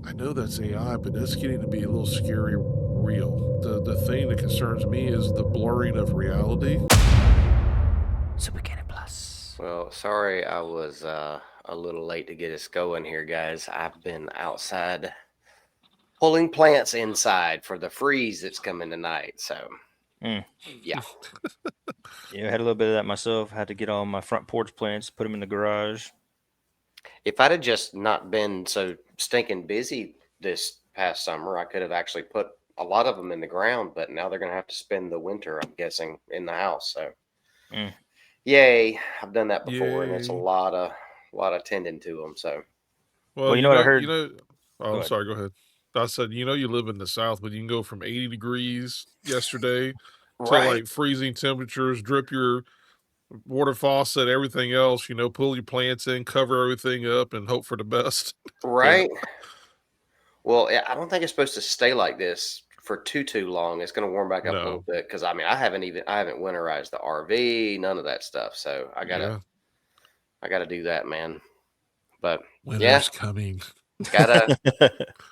I know that's AI, but that's getting to be a little scary real. The thing that concerns me is the blurring of reality. Super Canon Plus. Well, sorry I was a little late to get us going here, guys. I've been outside pulling plants inside for the freeze that's coming tonight. So, Mm. yeah. Yeah, I had a little bit of that myself. Had to get all my front porch plants, put them in the garage. If I'd have just not been so stinking busy this past summer, I could have actually put a lot of them in the ground, but now they're going to have to spend the winter, I'm guessing, in the house. So, Mm. yay. I've done that before, and it's a Yay. lot of tending to them. So, Well, Well, you know what I you heard? know. Oh, Go I'm ahead. sorry. Go ahead. I said, you live in the South, but you can go from 80 degrees yesterday to right, like freezing temperatures, drip your water faucet, everything else, pull your plants in, cover everything up, and hope for the best. Yeah. right. Well, I don't think it's supposed to stay like this for too long. It's going to warm back up a little No. bit because I haven't winterized the RV, none of that stuff. So Yeah. I gotta do that, man. But yeah, Winter's coming. gotta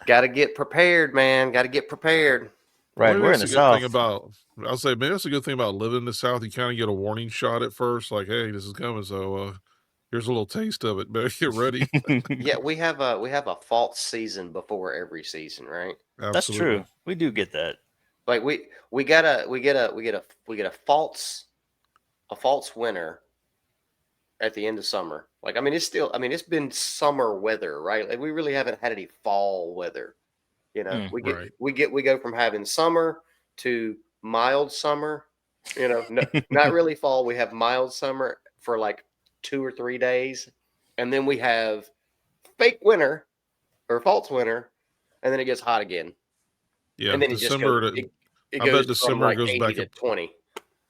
gotta get prepared, man. Gotta get prepared. Well, Right, and maybe we're in that's the a good thing South. about. I'll say maybe that's a good thing about living in the South. You kind of get a warning shot at first, like, "Hey, this is coming." So here's a little taste of it. Better get ready. Yeah, we have a false season before every season, right? That's Absolutely. true. We do get that. Like we get a false winter at the end of summer. Like, I mean, it's been summer weather, right? Like, we really haven't had any fall weather. Mm. Right. We go from having summer to mild summer. No, not really fall. We have mild summer for like 2 or 3 days, and then we have fake winter or false winter, and then it gets hot again, Yeah. and then December. it I bet goes from December like goes 80 back to up. 20.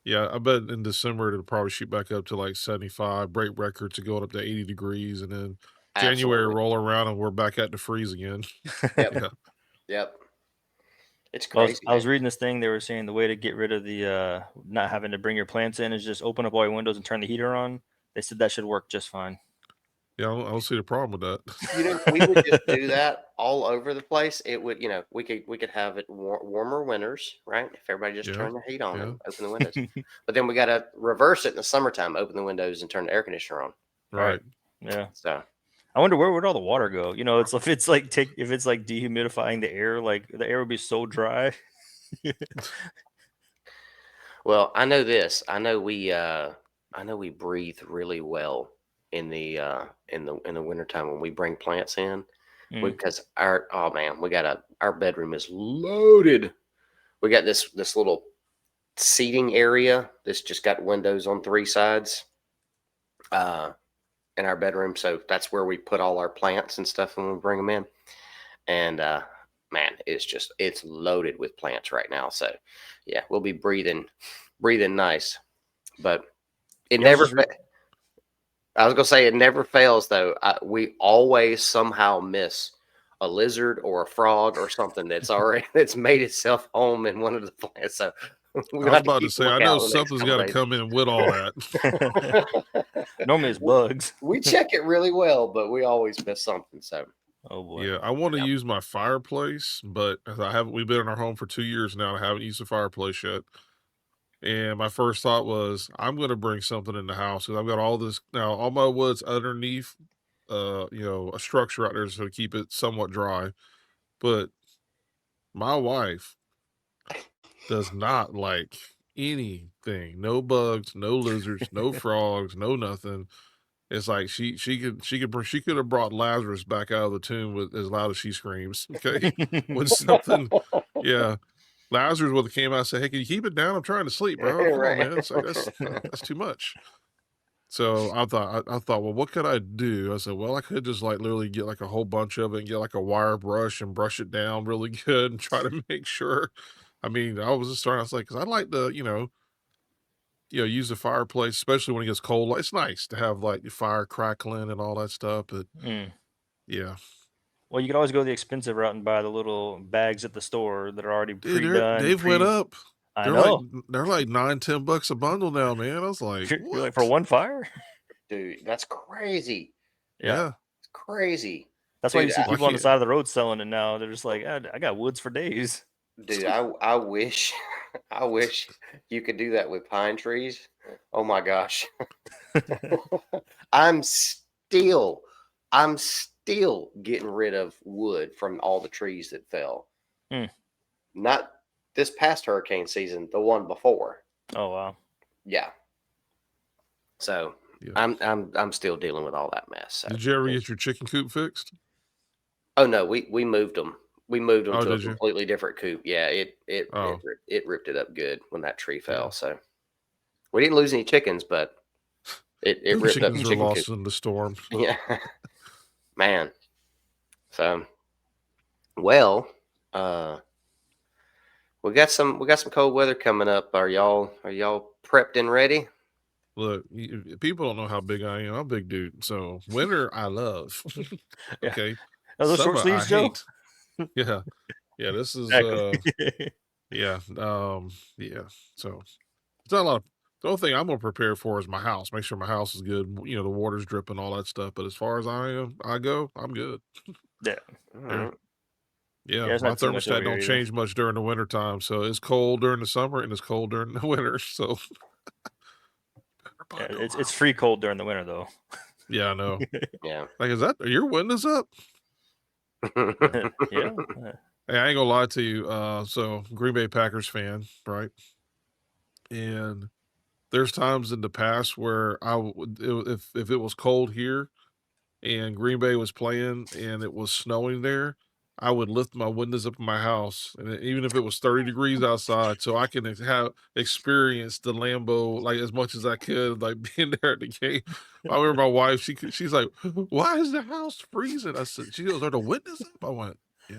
Yeah, I bet in December it'll probably shoot back up to like 75, break records to going up to 80 degrees, and then January Absolutely. roll around and we're back at the freeze again. Yep. Yeah. Yep. It's I was crazy, I was man. reading this thing. They were saying the way to get rid of the not having to bring your plants in is just open up all your windows and turn the heater on. They said that should work just fine. Yeah, I don't see the problem with If we would just that. do that all over the place, it would, we could have it warmer winters, right? If everybody just Yeah. turned the heat on Yeah. and open the windows. But then we got to reverse it in the summertime, open the windows and turn the air conditioner on, right? Right. Yeah. So, I wonder where would all the water go? It's if it's like dehumidifying the air, like the air would be so dry. well, I know this. I know we breathe really well in the wintertime when we bring plants in. Mm. Because oh man, our bedroom is loaded. We got this little seating area that's just got windows on three sides uh, in our bedroom. So that's where we put all our plants and stuff when we bring them in. And man, it's loaded with plants right now. So yeah, we'll be breathing nice. But it Yeah, I was never. just re- I was gonna say it never fails though. We always somehow miss a lizard or a frog or something that's made itself home in one of the plants. So we're I gonna was have to about to keep a say, I know lookout the next something's couple got to days. come in with all that. Normally it's bugs. We check it really well, but we always miss something. So Oh boy. Yeah, I want to yeah, use my fireplace, but I haven't. We've been in our home for 2 years now. I haven't used the fireplace yet. And my first thought was, I'm going to bring something in the house because I've got all this now. All my wood's underneath, a structure out there so to keep it somewhat dry. But my wife does not like anything. No bugs, no lizards, no frogs, no nothing. It's like she could have brought Lazarus back out of the tomb with as loud as she screams. Okay, when something, yeah, Lazarus would have came out and said, "Hey, can you keep it down? I'm trying to sleep, bro. Come on, right. man. It's like that's too much." So I thought, well, what could I do? I said, well, I could just like literally get like a whole bunch of it and get like a wire brush and brush it down really good and try to make sure. I mean, I was just starting. I was like, because I'd like to, use the fireplace, especially when it gets cold. Like, it's nice to have like the fire crackling and all that stuff. But Mm. yeah, Well, you could always go the expensive route and buy the little bags at the store that are already dude, pre-done, they've went up. I They're like know. they're like 9, $10 a bundle now, man. I was like, You're like, for what? one fire? Dude, that's crazy. Yeah. Yeah. It's crazy. That's why you Dude, see Well, I people on the can't. side of the road selling it now. They're just like, I got woods for days. dude, I wish, I wish you could do that with pine trees. Oh my gosh. I'm still, I'm still getting rid of wood from all the trees that fell. Hmm. Not this past hurricane season, the one before. Oh wow. Yeah. So Yeah. I'm still dealing with all that mess. So. Did you ever get your chicken coop fixed? Oh no, we moved them. We moved them Oh, to a did you? completely different coop. Yeah, Oh, it ripped it up good when that tree yeah. fell. So we didn't lose any chickens, but it The ripped up the chickens were chicken coop. lost in the storm. Yeah, man. So well, uh, we got some cold weather coming up. Are y'all prepped and ready? Look, people don't know how big I am. I'm a big dude. So winter, I love. Yeah. Okay. Are those short Summer, I sleeves, Joe? hate. Yeah. Yeah. This is, Exactly. yeah. Yeah. So it's not a lot of, the only thing I'm going to prepare for is my house. Make sure my house is good. You know, the water's dripping, all that stuff. But as far as I go, I'm good. Yeah. All Yeah. right. Yeah. Yeah, it's My not too much over thermostat here don't either. change much during the winter time. So it's cold during the summer and it's cold during the winter. So Yeah, buckle it's up. free cold during the winter though. Yeah, I know. Yeah. Like, is that are your windows up? Yeah. Hey, I ain't gonna lie to you. So Green Bay Packers fan, right? And there's times in the past where if it was cold here and Green Bay was playing and it was snowing there, I would lift my windows up in my house, and even if it was 30 degrees outside, so I can have experience the Lambeau like as much as I could, like being there at the game. I remember my wife; she's like, "Why is the house freezing?" I said, "She goes, are the windows up?" I went, "Yeah,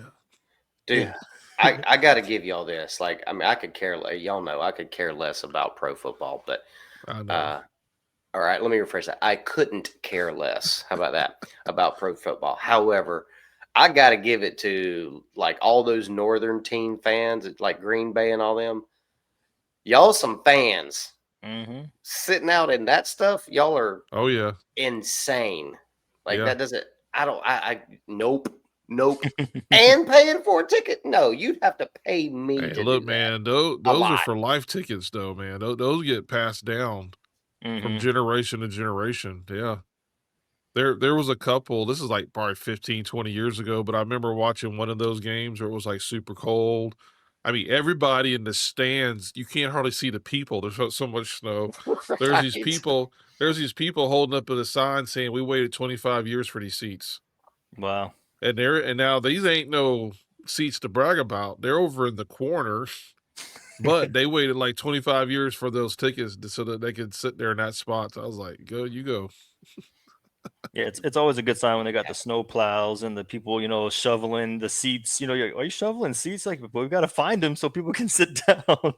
Dude, Yeah. I got to give y'all this. Like, I mean, I could care. Y'all know I could care less about pro football, but I know." uh, all right, let me rephrase that. I couldn't care less. How about that? About pro football. However, I got to give it to like all those northern team fans, like Green Bay and all them. Y'all some fans Mm-hmm. sitting out in that stuff. Y'all are Oh yeah, insane. Like yeah. that doesn't. I don't. I nope, nope. And paying for a ticket? No, you'd have to pay me Hey, to do look, that. man, A those are lot. for life tickets, though, man. Those get passed down from Mm-hmm. generation to generation. Yeah. There was a couple, this is like probably 15, 20 years ago, but I remember watching one of those games where it was like super cold. I mean, everybody in the stands, you can't hardly see the people. There's so much snow. There's these Right. people, there's these people holding up a sign saying we waited 25 years for these seats. Wow. And now these ain't no seats to brag about. They're over in the corner, but they waited like 25 years for those tickets so that they could sit there in that spot. So I was like, go, you go. Yeah, it's always a good sign when they got the snow plows and the people, shoveling the seats. You're like, are you shoveling seats? Like, but we've got to find them so people can sit down.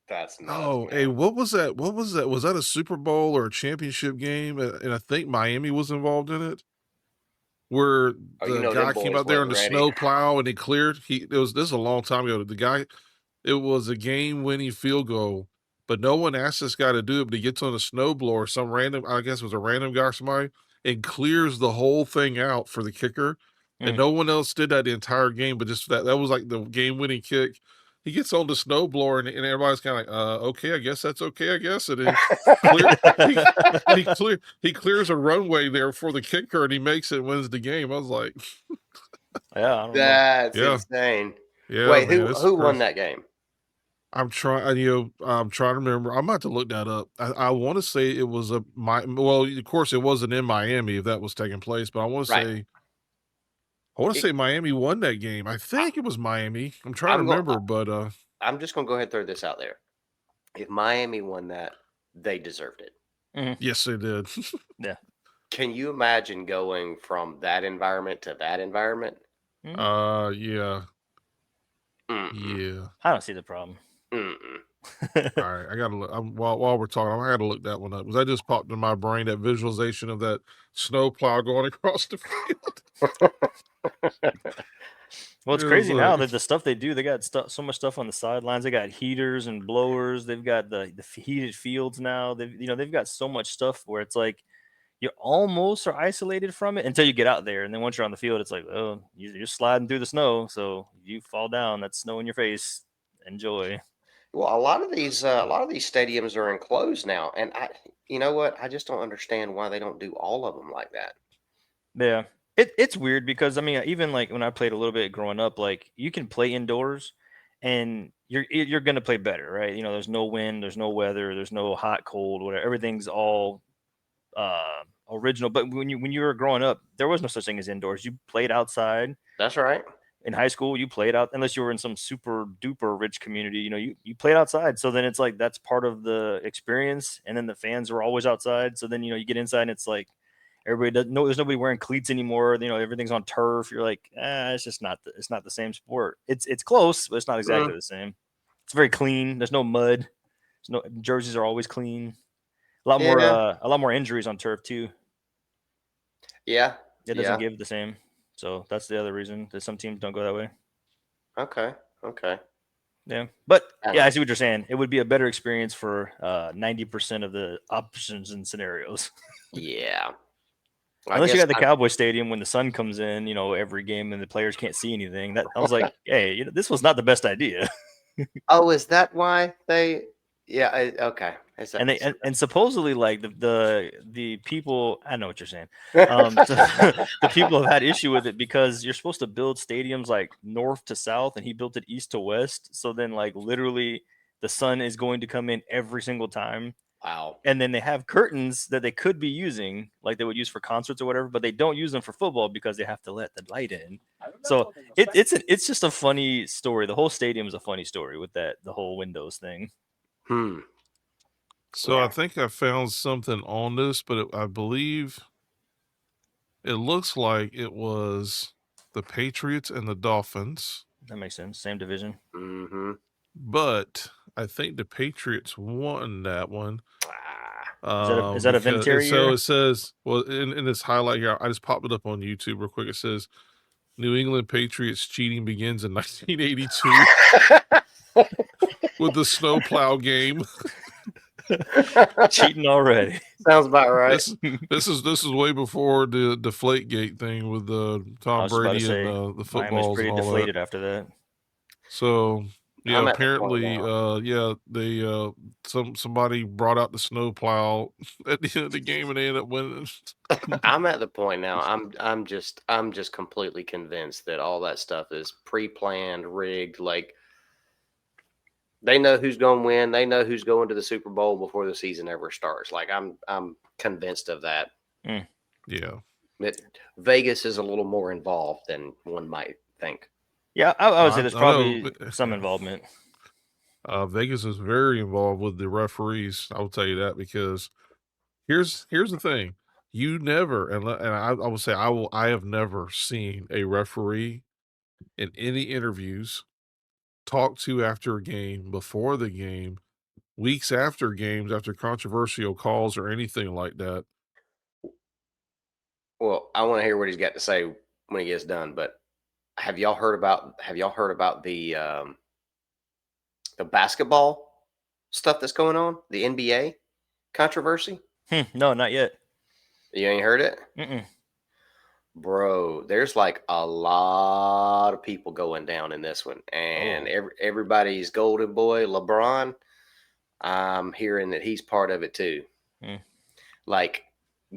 That's nuts, Oh, hey, man. what was that? What was that? Was that a Super Bowl or a championship game? And I think Miami was involved in it, where Oh, the them guy came boys out there in wasn't the ready. snow plow and he cleared. This is a long time ago. The guy, it was a game-winning field goal, but no one asked this guy to do it. But he gets on a snowblower, some random, I guess it was a random guy or somebody, and clears the whole thing out for the kicker. And Mm. no one else did that the entire game, but just that was like the game-winning kick. He gets on the snowblower and everybody's kind of like, okay, I guess that's okay, I guess. And he clear he he clears a runway there for the kicker and he makes it and wins the game. I was like, Yeah, I don't know. That's yeah, insane. yeah, Wait, man, who it's who won crazy. that game? I'm trying to remember. I'm about to look that up. I want to say it was well, of course, it wasn't in Miami if that was taking place, but Right. I want to It, say Miami won that game. I I, think it was Miami. I'm trying to I'm going. remember, but I'm just going to go ahead and throw this out there. If Miami won that, they deserved it. Mhm. yes, they did. Yeah. Can you imagine going from that environment to that environment? Yeah, Mm-mm. yeah. I don't see the problem. Mm-mm. All right, I gotta look. While we're talking, I gotta look that one up because that just popped in my brain. That visualization of that snow plow going across the field. Well, it's It was crazy now like, that the stuff they do, they got so much stuff on the sidelines. They got heaters and blowers. They've got the heated fields now. They've got so much stuff where it's like you almost are isolated from it until you get out there, and then once you're on the field, it's like, oh, you're sliding through the snow, so you fall down, that's snow in your face. Enjoy. Well, a lot of these stadiums are enclosed now, and you know what? I just don't understand why they don't do all of them like that. Yeah. It's weird because I mean, even like when I played a little bit growing up, like you can play indoors and you're gonna play better, right? There's no wind, there's no weather, there's no hot, cold, whatever. Everything's all original. But when you were growing up, there was no such thing as indoors. You played outside. That's right. In high school, you played out unless you were in some super duper rich community. You played outside. So then it's like that's part of the experience. And then the fans were always outside. So then you get inside and it's like everybody doesn't know. There's nobody wearing cleats anymore. Everything's on turf. You're like, it's just not. It's not the same sport. It's close, but it's not exactly the same. It's very clean. There's no mud. There's no jerseys are always clean. Yeah. A lot more injuries on turf too. Yeah. It doesn't Yeah. give the same. So that's the other reason that some teams don't go that way. Okay. Okay. Yeah, but I yeah, don't I know. see what you're saying. It would be a better experience for 90% of the options and scenarios. Yeah. I Unless you guess got the Cowboy Stadium when the sun comes in, every game and the players can't see anything. That I was like, hey, this was not the best idea. Oh, is that why they? Yeah. Okay. Is that? And they and supposedly like the people, I know what you're saying. So the people have had issue with it because you're supposed to build stadiums like north to south, and he built it east to west. So then like literally the sun is going to come in every single time. Wow. And then they have curtains that they could be using, like they would use for concerts or whatever, but they don't use them for football because they have to let the light in. So it's just a funny story. The whole stadium is a funny story with the whole windows thing. Hmm. So I Yeah. think I found something on this, but I believe it looks like it was the Patriots and the Dolphins, That makes sense. Same division. Mm-hmm. but I think the Patriots won that one. Ah. Is that a Because and Vinatieri so year? it says, well, in this highlight here, I just popped it up on YouTube real quick. It says New England Patriots cheating begins in 1982 with the snowplow game. Cheating already. Sounds about right. This is way before the Deflategate thing with I Tom was just about to Brady and say the Miami's footballs and pretty all that. deflated after that. So yeah, I'm at the point apparently, now. yeah, they somebody brought out the snowplow at the end of the game and they ended up winning. I'm at the point now. I'm just completely convinced that all that stuff is pre-planned, rigged. Like they know who's going to win. They know who's going to the Super Bowl before the season ever starts. Like I'm convinced of that. Yeah. That Vegas is a little more involved than one might think. Yeah, I would say I there's know. probably some involvement. Vegas is very involved with the referees. I will tell you that because here's the thing: you never, and I will say I have never seen a referee in any interviews talk to after a game, before the game, weeks after games, after controversial calls or anything like that. Well, I want to hear what he's got to say when he gets done. But have y'all heard about the basketball stuff that's going on? The NBA controversy? No, not yet. You ain't heard it? Mm-mm. Bro, there's like a lot of people going down in this one, and Oh. everybody's golden boy LeBron. I'm hearing that he's part of it too. Hmm. Like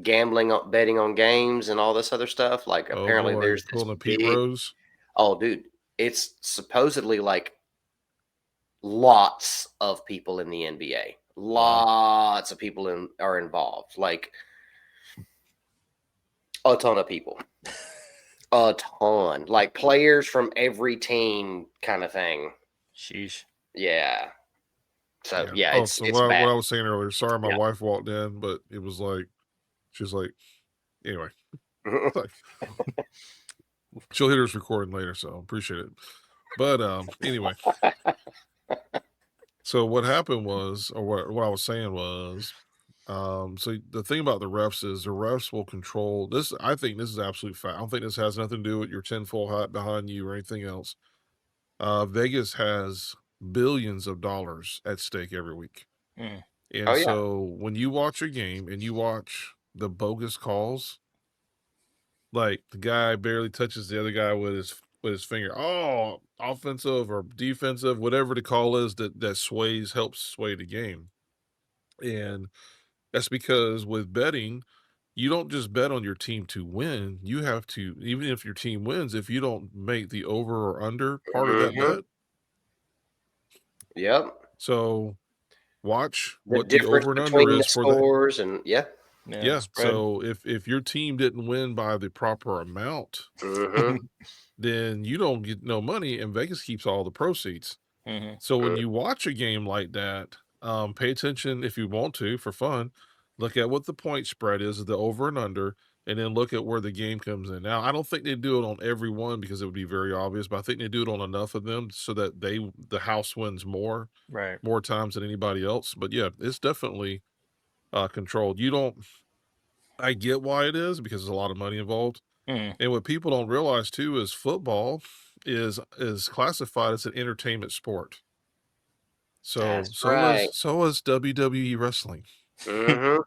gambling, betting on games, and all this other stuff. Like Oh apparently boy, there's this pulling a Pete big. Rose. Oh, dude, it's supposedly like lots of people in the NBA. Wow. Lots of people are involved. Like a ton of people. A ton, like players from every team, kind of thing. Sheesh. Yeah. So Yeah. yeah, Oh, it's so it's what bad. I was saying earlier. Sorry, my Yeah. wife walked in, but it was like she's like, anyway, like she'll hit us recording later, so appreciate it. But anyway, so what happened was, or what I was saying was, so the thing about the refs is the refs will control this. I think this is absolute fact. I don't think this has nothing to do with your tinfoil hat behind you or anything else. Vegas has billions of dollars at stake every week. Mm. And Oh yeah. so when you watch a game and you watch the bogus calls, like the guy barely touches the other guy with his finger. Oh, offensive or defensive, whatever the call is that helps sway the game. And that's because with betting, you don't just bet on your team to win. You have to, even if your team wins, if you don't make the over or under part of that Mm-hmm. bet. Yep. So watch The what the difference over and under between the is for that. scores and yeah. Yeah, Yeah. spread. So if your team didn't win by the proper amount, Mm-hmm. then you don't get no money and Vegas keeps all the proceeds. So when you watch a game like that, pay attention if you want to for fun. Look at what the point spread is, the over and under, and then look at where the game comes in. Now, I don't think they do it on every one because it would be very obvious, but I think they do it on enough of them so that the house wins Right. more times than anybody else. But yeah, it's definitely controlled. You don't. I get why it is because there's a lot of money involved. Mm. And what people don't realize too is football is classified as an entertainment sport. So That's right. so is WWE wrestling. Mm-hmm.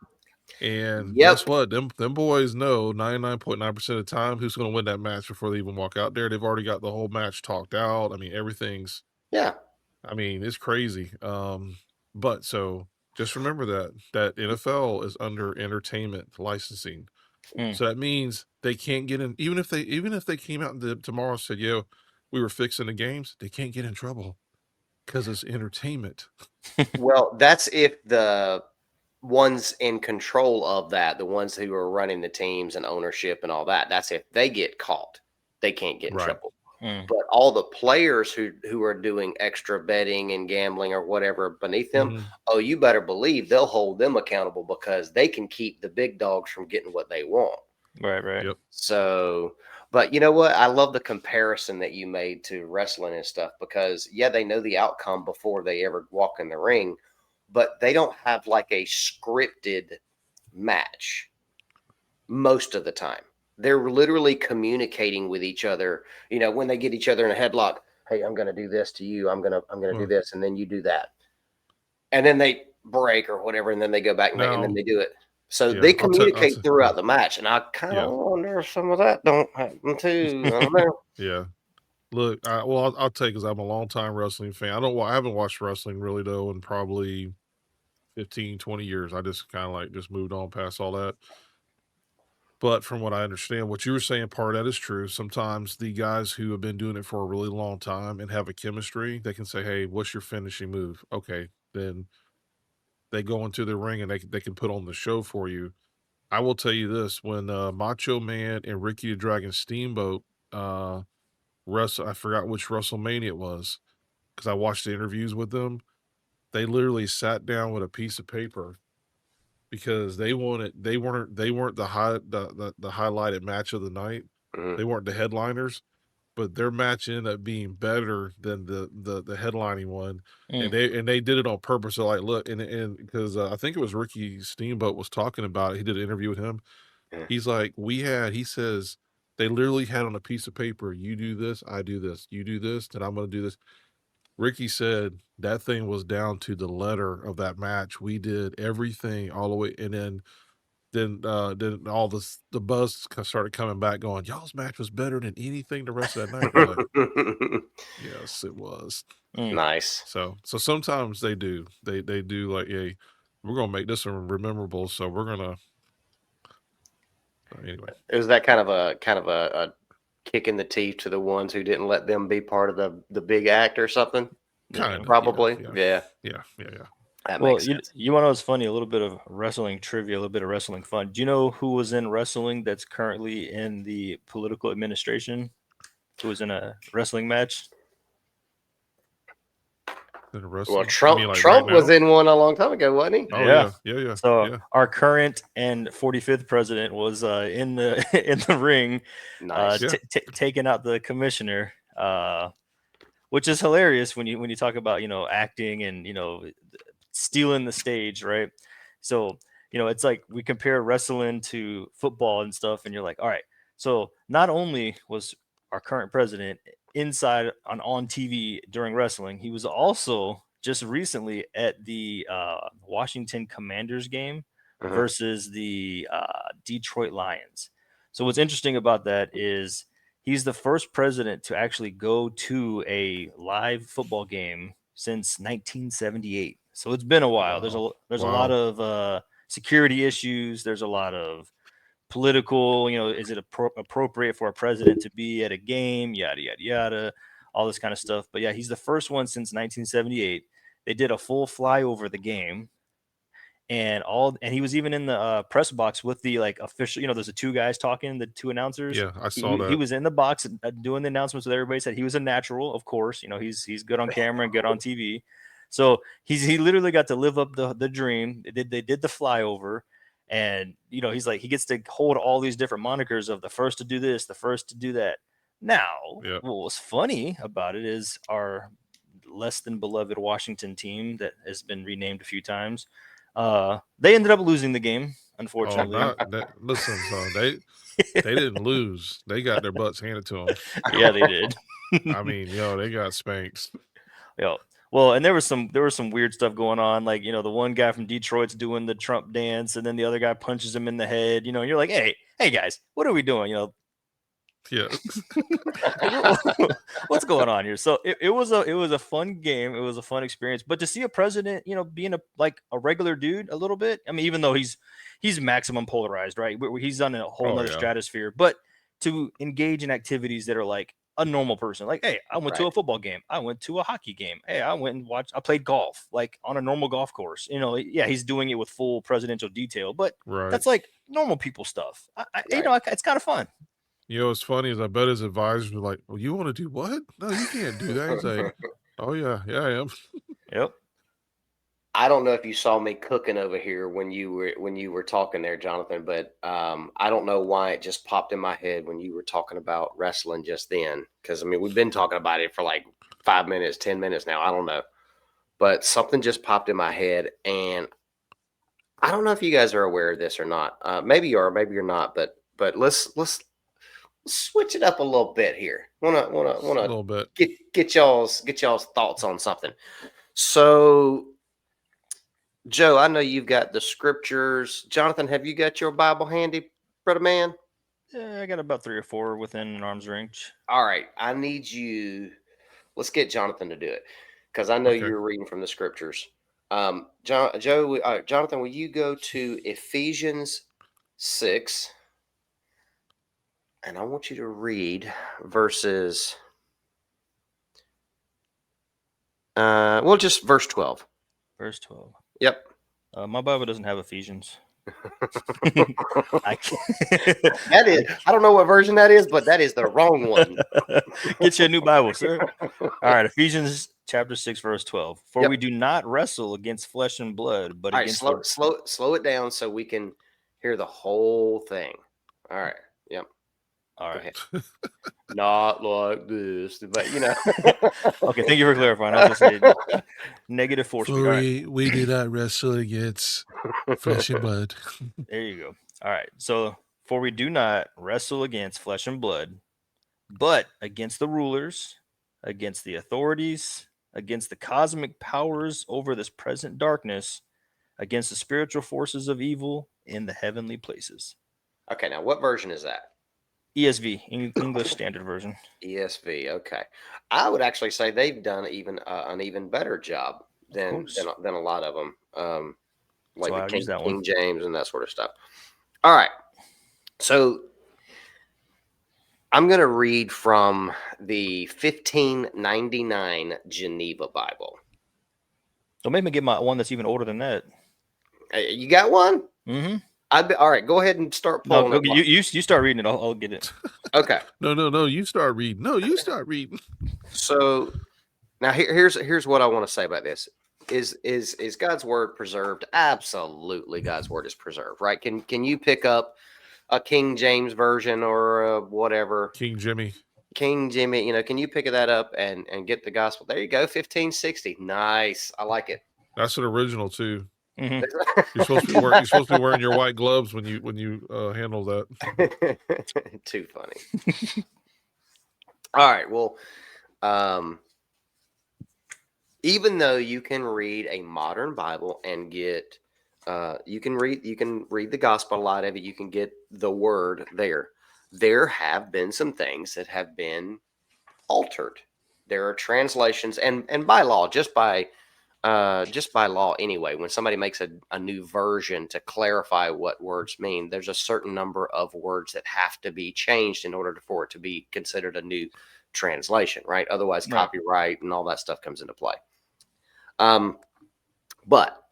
And guess Yep. what? Them boys know 99.9% of the time who's going to win that match before they even walk out there. They've already got the whole match talked out. I mean, everything's Yeah. I mean, it's crazy. But so just remember that NFL is under entertainment licensing. Mm. So that means they can't get in even if they came out tomorrow and said, "Yo, we were fixing the games," they can't get in trouble because it's entertainment. Well, that's if the ones in control of that, the ones who are running the teams and ownership and all that, that's if they get caught, they can't get in Right. trouble. Mm. But all the players who are doing extra betting and gambling or whatever beneath them, Mhm. oh, you better believe they'll hold them accountable because they can keep the big dogs from getting what they want. Right. Right. Yep. So, but you know what? I love the comparison that you made to wrestling and stuff because, yeah, they know the outcome before they ever walk in the ring, but they don't have like a scripted match most of the time. They're literally communicating with each other. You know, when they get each other in a headlock, hey, I'm going to do this to you. I'm going to do Well, this, and then you do that, and then they break or whatever, and then they go back and then now they do it. So yeah, they communicate yeah. throughout the match, and I kind of Yeah. wonder if some of that don't happen too. I don't know. Yeah. Look, I'll tell you because I'm a longtime wrestling fan. I haven't watched wrestling really though in probably 15, 20 years. I just kind of like just moved on past all that. But from what I understand, what you were saying, part of that is true. Sometimes the guys who have been doing it for a really long time and have a chemistry, they can say, "Hey, what's your finishing move?" Okay, then they go into the ring and they can put on the show for you. I will tell you this: when Macho Man and Ricky the Dragon Steamboat I forgot which WrestleMania it was because I watched the interviews with them. They literally sat down with a piece of paper because they weren't the highlighted match of the night. Mhm. They weren't the headliners, but their match ended up being better than the headlining one. Mm. And they did it on purpose. So like, look, and because I think it was Ricky Steamboat was talking about it. He did an interview with him. Yeah. He's like, he says, they literally had on a piece of paper, you do this, I do this, you do this, then I'm going to do this. Ricky said that thing was down to the letter of that match. We did everything all the way, and then all the buzz started coming back, going, "Y'all's match was better than anything the rest of that night." We're like, "Yes, it was." Mm. Nice. So sometimes they do like, "Hey, we're gonna make this one memorable, so we're gonna." Anyway, It was that kind of a kick in the teeth to the ones who didn't let them be part of the big act or something. Yeah. kind of, yeah, Probably, yeah, yeah, yeah. that Well, makes you sense. you want to know what's funny? A little bit of wrestling trivia, a little bit of wrestling fun. Do you know who was in wrestling that's currently in the political administration? Who was in a wrestling match? In Well, wrestling, you mean Trump like right Trump was now? in one a long time ago, wasn't he? Oh Yeah. yeah, yeah, yeah, So yeah. our current and 45th president was in the in the ring, Nice. Yeah. taking out the commissioner, which is hilarious when you talk about acting and stealing the stage, right? So it's like we compare wrestling to football and stuff, and you're like, all right. So not only was our current president inside on TV during wrestling, he was also just recently at the Washington Commanders game versus the Detroit Lions. So what's interesting about that is he's the first president to actually go to a live football game since 1978. So it's been a while. Wow. There's a lot Wow. of security issues. There's a lot of political. Is it appropriate for a president to be at a game? Yada yada yada, all this kind of stuff. But yeah, he's the first one since 1978. They did a full flyover the game, and he was even in the press box with the like official. There's the two guys talking, the two announcers. Yeah, I He, saw he he that. was in the box doing the announcements with everybody. Said he was a natural, of course. He's good on camera and good on TV. So he literally got to live up the dream. They did the flyover, and he's like he gets to hold all these different monikers of the first to do this, the first to do that. Now, Yeah. what was funny about it is our less than beloved Washington team that has been renamed a few times. They ended up losing the game, Oh, unfortunately. not that. Listen, son, they didn't lose. They got their butts handed to them. Yeah, they did. I mean, they got spanked. Yeah. Well, and there was some weird stuff going on. Like, the one guy from Detroit's doing the Trump dance, and then the other guy punches him in the head. And you're like, hey guys, what are we doing? Yeah. Like, what's going on here? So it was a fun game. It was a fun experience. But to see a president, being a regular dude a little bit. I mean, even though he's maximum polarized, right? He's on a whole Oh nother yeah. stratosphere. But to engage in activities that are like a normal person, like, hey, I went to Right. a football game. I went to a hockey game. Hey, I went and watched. I played golf, like on a normal golf course. Yeah, he's doing it with full presidential detail, but Right. that's like normal people stuff. Right. It's kind of fun. What's funny is I bet his advisors were like, "Well, you want to do what? No, you can't do that." He's like, "Oh yeah, yeah, I am." Yep. I don't know if you saw me cooking over here when you were talking there, Jonathan, but I don't know why it just popped in my head when you were talking about wrestling just then. Because I mean, we've been talking about it for like 5 minutes, 10 minutes now. I don't know, but something just popped in my head, and I don't know if you guys are aware of this or not. Maybe you are, maybe you're not. But let's switch it up a little bit here. A Wanna little bit. get y'all's thoughts on something. So, Joe, I know you've got the scriptures. Jonathan, have you got your Bible handy, brother man? Yeah, I got about 3 or 4 within an arm's reach. All right, I need you. Let's get Jonathan to do it because I know Okay. you're reading from the scriptures. Jonathan, will you go to Ephesians 6? And I want you to read verses, just verse 12. Verse 12. Yep. My Bible doesn't have Ephesians. I That is, I don't know what version that is, but that is the wrong one. Get you a new Bible, sir. All right, Ephesians chapter 6, verse 12. For Yep. we do not wrestle against flesh and blood, but All right, against slow it down so we can hear the whole thing. All right. Yep. All Go right. ahead. Not like this, but Okay, thank you for clarifying. I was going to say negative force. For All right, we do not wrestle against flesh and blood. there you go. All right, so for we do not wrestle against flesh and blood, but against the rulers, against the authorities, against the cosmic powers over this present darkness, against the spiritual forces of evil in the heavenly places. Okay, now what version is that? ESV, English Standard Version. ESV. Okay, I would actually say they've done an even better job than course. than a lot of them, like So the I'll use that King one. James and that sort of stuff. All right, so I'm going to read from the 1599 Geneva Bible. Don't make me get my one that's even older than that. You got one? Mm-hmm. All right. Go ahead and start No, pulling it. you start reading it. I'll get it. Okay. No. You start reading. No, you start reading. So now here's what I want to say about this. Is God's word preserved? Absolutely, God's word is preserved. Right? Can you pick up a King James version or whatever? King Jimmy. King Jimmy, can you pick that up and get the gospel? There you go, 1560. Nice. I like it. That's an original too. Mm-hmm. You're supposed to be wearing your white gloves when you handle that. Too funny. All right. Well, even though you can read a modern Bible and get You can read the gospel, a lot of it. You can get the word there. There have been some things that have been altered. There are translations, and by law, just by law anyway, when somebody makes a new version to clarify what words mean, there's a certain number of words that have to be changed in order for it to be considered a new translation, right? Otherwise, Right. copyright and all that stuff comes into play. But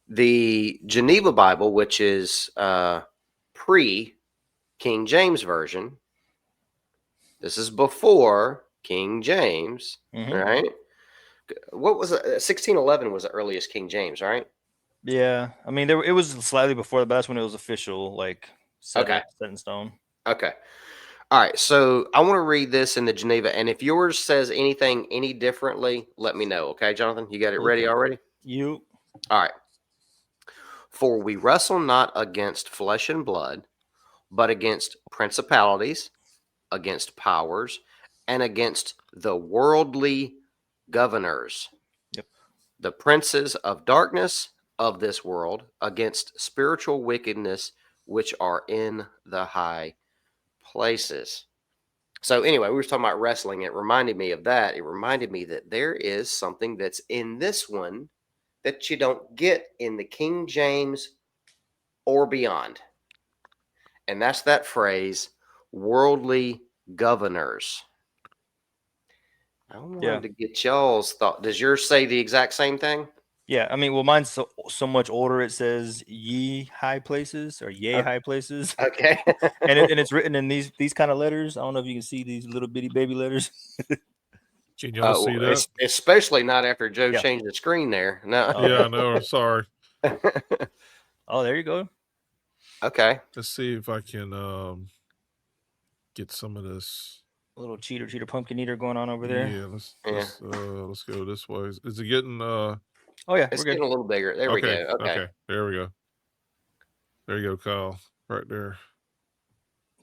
the Geneva Bible, which is pre King James Version, this is before King James, right? What was it? 1611 was the earliest King James, right? Yeah, I mean, it was slightly before, but that's when it was official, like set in stone. Okay. All right. So I want to read this in the Geneva, and if yours says anything any differently, let me know. Okay, Jonathan, you got it ready already? You. All right. For we wrestle not against flesh and blood, but against principalities, against powers, and against the worldly governors. Yep. The princes of darkness of this world, against spiritual wickedness which are in the high places. So anyway, we were talking about wrestling. It reminded me of that. It reminded me that there is something that's in this one that you don't get in the King James or beyond. And that's that phrase, worldly governors. I wanted to get y'all's thought. Does yours say the exact same thing? Yeah, I mean, well, mine's so much older. It says "ye high places" or "yea high places." Okay. and it's written in these kind of letters. I don't know if you can see these little bitty baby letters. Can y'all see that? Especially not after Joe changed the screen there. No. Yeah, I know. Sorry. Oh, there you go. Okay. Let's see if I can get some of this. A little cheater pumpkin eater going on over there. Yeah, let's go this way. Is it getting Oh yeah, it's getting a little bigger. There we go. Okay. There we go. There you go, Kyle. Right there.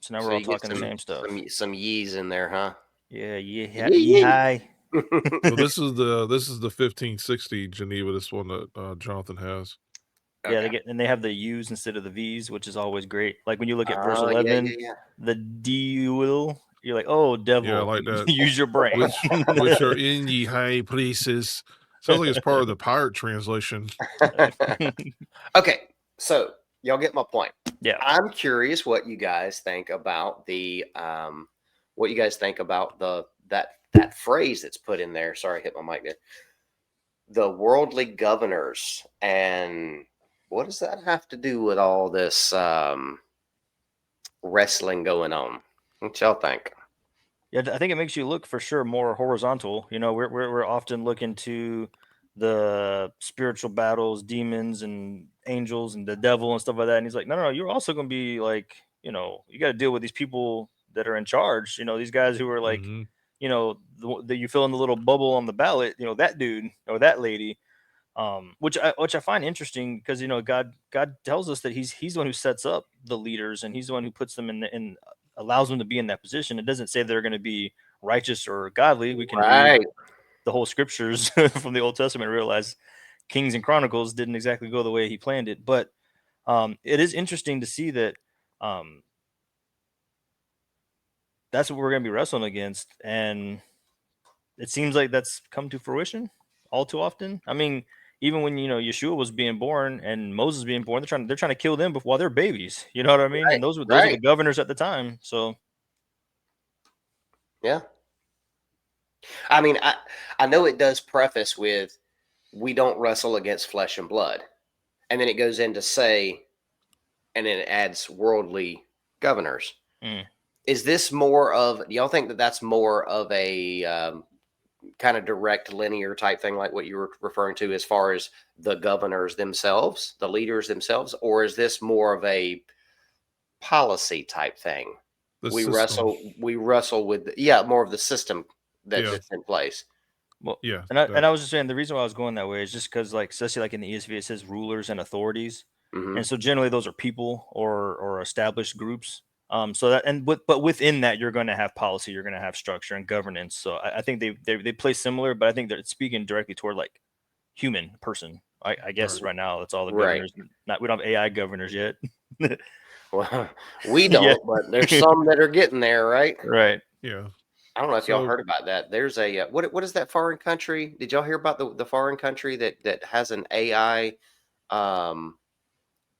So now we're all talking the same stuff. Some yees in there, huh? Yeah, ye high. Well, this is the 1560 Geneva. This one that Jonathan has. Yeah, they have the U's instead of the V's, which is always great. Like when you look at verse 11, the D will, you're like, oh, devil. Yeah, I like that. Use your brain. Which are in ye high places. Sounds like it's part of the pirate translation. Okay, so y'all get my point. Yeah, I'm curious what you guys think about that phrase that's put in there. Sorry, I hit my mic there. The worldly governors, and what does that have to do with all this wrestling going on? What y'all think? Yeah, I think it makes you look for sure more horizontal. You know, we're often looking to the spiritual battles, demons and angels and the devil and stuff like that. And he's like, no, you're also going to be like, you know, you got to deal with these people that are in charge. You know, these guys who are like, you know, the you fill in the little bubble on the ballot. You know, that dude or that lady. Which I find interesting because you know God tells us that he's the one who sets up the leaders and he's the one who puts them in allows them to be in that position. It doesn't say they're going to be righteous or godly. We can read the whole scriptures from the Old Testament and realize Kings and Chronicles didn't exactly go the way he planned it. But it is interesting to see that that's what we're going to be wrestling against, and it seems like that's come to fruition all too often. I mean, even when you know Yeshua was being born and Moses being born, they're trying to kill them while they're babies. You know what I mean? And those are the governors at the time. So yeah, I mean, I know it does preface with we don't wrestle against flesh and blood, and then it goes in to say, and then it adds worldly governors. Is this more of? Do y'all think that that's more of a kind of direct linear type thing like what you were referring to as far as the governors themselves, the leaders themselves, or is this more of a policy type thing? We wrestle with more of the system that's in place. Well, yeah, and I was just saying the reason why I was going that way is just because like especially like in the ESV it says rulers and authorities, and so generally those are people or established groups. So that but within that you're going to have policy, you're going to have structure and governance. So I think they play similar, but I think they're speaking directly toward like human person. I guess Right. right now that's all the Right. governors. Not we don't have AI governors yet. Well, we Yeah. don't, but there's some that are getting there, right? Right. Yeah. I don't know if y'all So heard about that. There's a what is that foreign country? Did y'all hear about the foreign country that has an AI um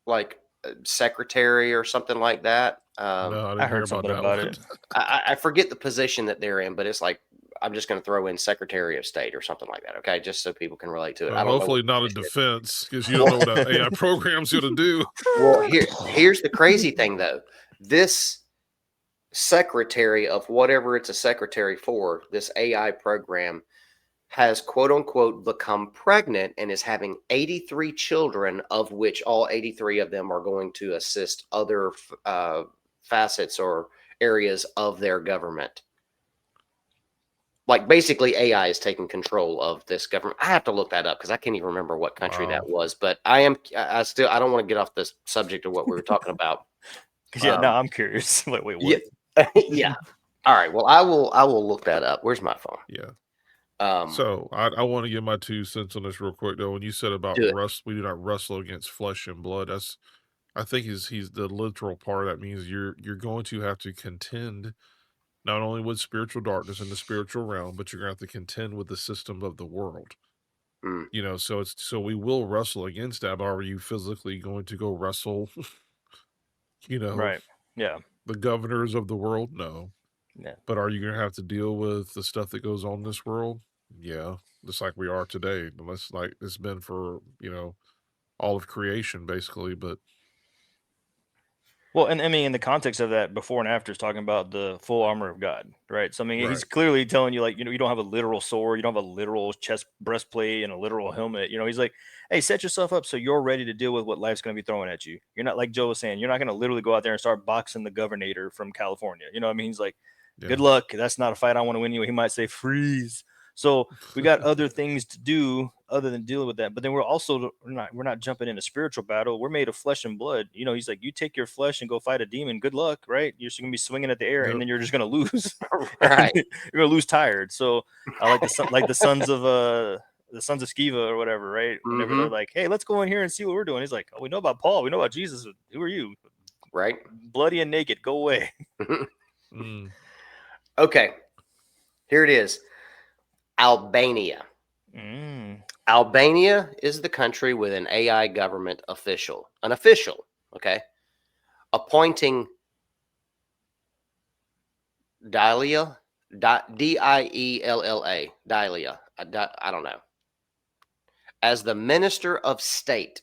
like secretary or something like that? no, I I didn't hear heard about something that about one. it. I forget the position that they're in, but it's like I'm just going to throw in Secretary of State or something like that. Okay, just so people can relate to it. I don't know what Hopefully the not a position is. defense because you don't Well, know what that AI program's going to do. well, here's the crazy thing though. This secretary of whatever it's a secretary for, this AI program has quote unquote become pregnant and is having 83 children, of which all 83 of them are going to assist other facets or areas of their government. Like basically AI is taking control of this government. I have to look that up because I can't even remember what country that Wow. was, but I don't want to get off the subject of what we were talking about. Yeah, now Um, I'm curious. Wait, yeah, what? yeah. All right. Well, I will look that up. Where's my phone? Yeah. Um, So I want to give my 2 cents on this real quick though. When you said about do it. we do not wrestle against flesh and blood. That's I think he's the literal part. That means you're going to have to contend not only with spiritual darkness in the spiritual realm, but you're going to have to contend with the system of the world. Mm, So we will wrestle against that. But are you physically going to go wrestle? you know, Right. Yeah. the governors of the world? No. Yeah. But are you going to have to deal with the stuff that goes on in this world? Yeah, just like we are today. Unless like it's been for all of creation basically. But Well, and I mean, in the context of that, before and after is talking about the full armor of God, right? So I mean, he's right, clearly telling you, like, you don't have a literal sword, you don't have a literal chest breastplate and a literal helmet. He's like, hey, set yourself up so you're ready to deal with what life's going to be throwing at you. You're not, like Joe was saying, you're not going to literally go out there and start boxing the governor from California. You know what I mean? He's like, good yeah, luck. That's not a fight I want to win. He might say freeze. So we got other things to do other than dealing with that. But then we're not jumping into spiritual battle. We're made of flesh and blood. He's like, you take your flesh and go fight a demon. Good luck, right? You're just gonna be swinging at the air, and yep, then you're just gonna lose. And right. you're gonna lose tired. So I like like the sons of Sceva or whatever, right? Whenever they're Mm-hmm. like, hey, let's go in here and see what we're doing. He's like, oh, we know about Paul. We know about Jesus. Who are you? Right. Bloody and naked. Go away. mm, Okay. Here it is. Albania. Mm. Albania is the country with an AI government official, okay, appointing Diella, Diella, Diella, I don't know, as the Minister of State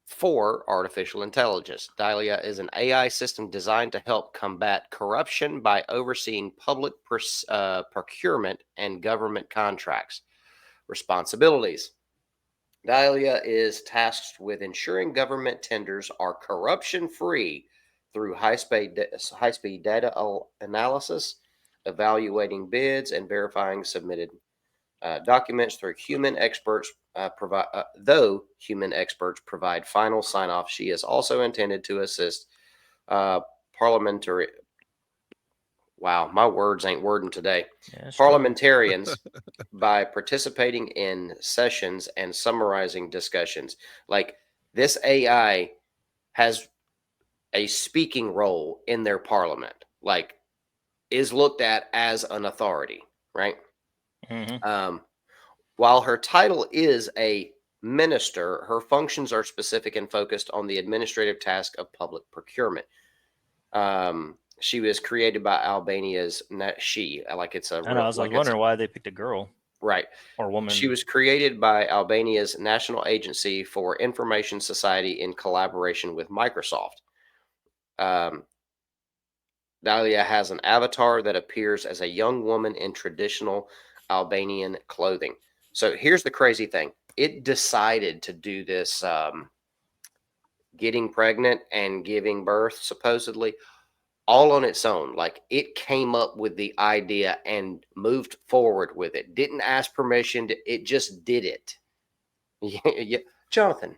for Artificial Intelligence. Diella is an AI system designed to help combat corruption by overseeing public procurement and government contracts. Responsibilities. Dahlia is tasked with ensuring government tenders are corruption free through high speed data analysis, evaluating bids, and verifying submitted documents through human experts. Though human experts provide final sign off, she is also intended to assist uh, parliamentary. Wow, my words ain't wording today. Yeah, struggle. Parliamentarians by participating in sessions and summarizing discussions. Like this AI has a speaking role in their parliament, like is looked at as an authority, right? Hmm. Um, while her title is a minister, her functions are specific and focused on the administrative task of public procurement. She was created by Albania's she like it's a I know. real I was like it's wondering why they picked a girl right. or She woman. was created by Albania's National Agency for Information Society in collaboration with Microsoft. Um, Dahlia has an avatar that appears as a young woman in traditional Albanian clothing. So here's the crazy thing: it decided to do this getting pregnant and giving birth, supposedly, all on its own. Like it came up with the idea and moved forward with it. Didn't ask permission. It just did it. Yeah, Jonathan.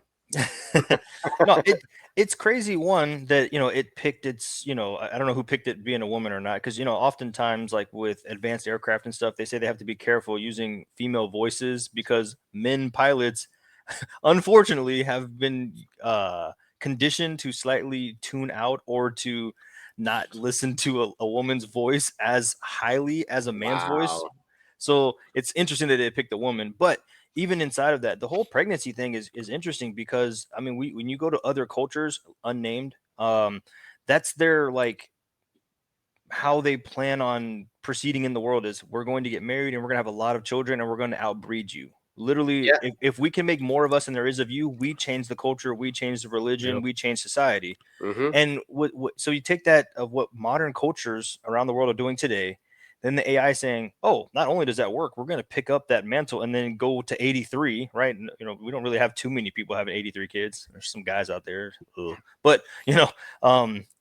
No, it's crazy one that it picked its I don't know who picked it being a woman or not, because oftentimes, like with advanced aircraft and stuff, they say they have to be careful using female voices because men pilots unfortunately have been conditioned to slightly tune out or to not listen to a woman's voice as highly as a man's voice. Wow. So it's interesting that they picked a woman, but even inside of that, the whole pregnancy thing is interesting because I mean, when you go to other cultures, unnamed, that's their like how they plan on proceeding in the world is we're going to get married and we're going to have a lot of children and we're going to outbreed you. Literally, Yeah. if we can make more of us than there is of you, we change the culture, we change the religion, Yep. we change society. Mm-hmm. And so you take that of what modern cultures around the world are doing today, then the AI saying, "Oh, not only does that work, we're going to pick up that mantle and then go to 83, right?" And, we don't really have too many people having 83 kids. There's some guys out there, ugh. But yeah,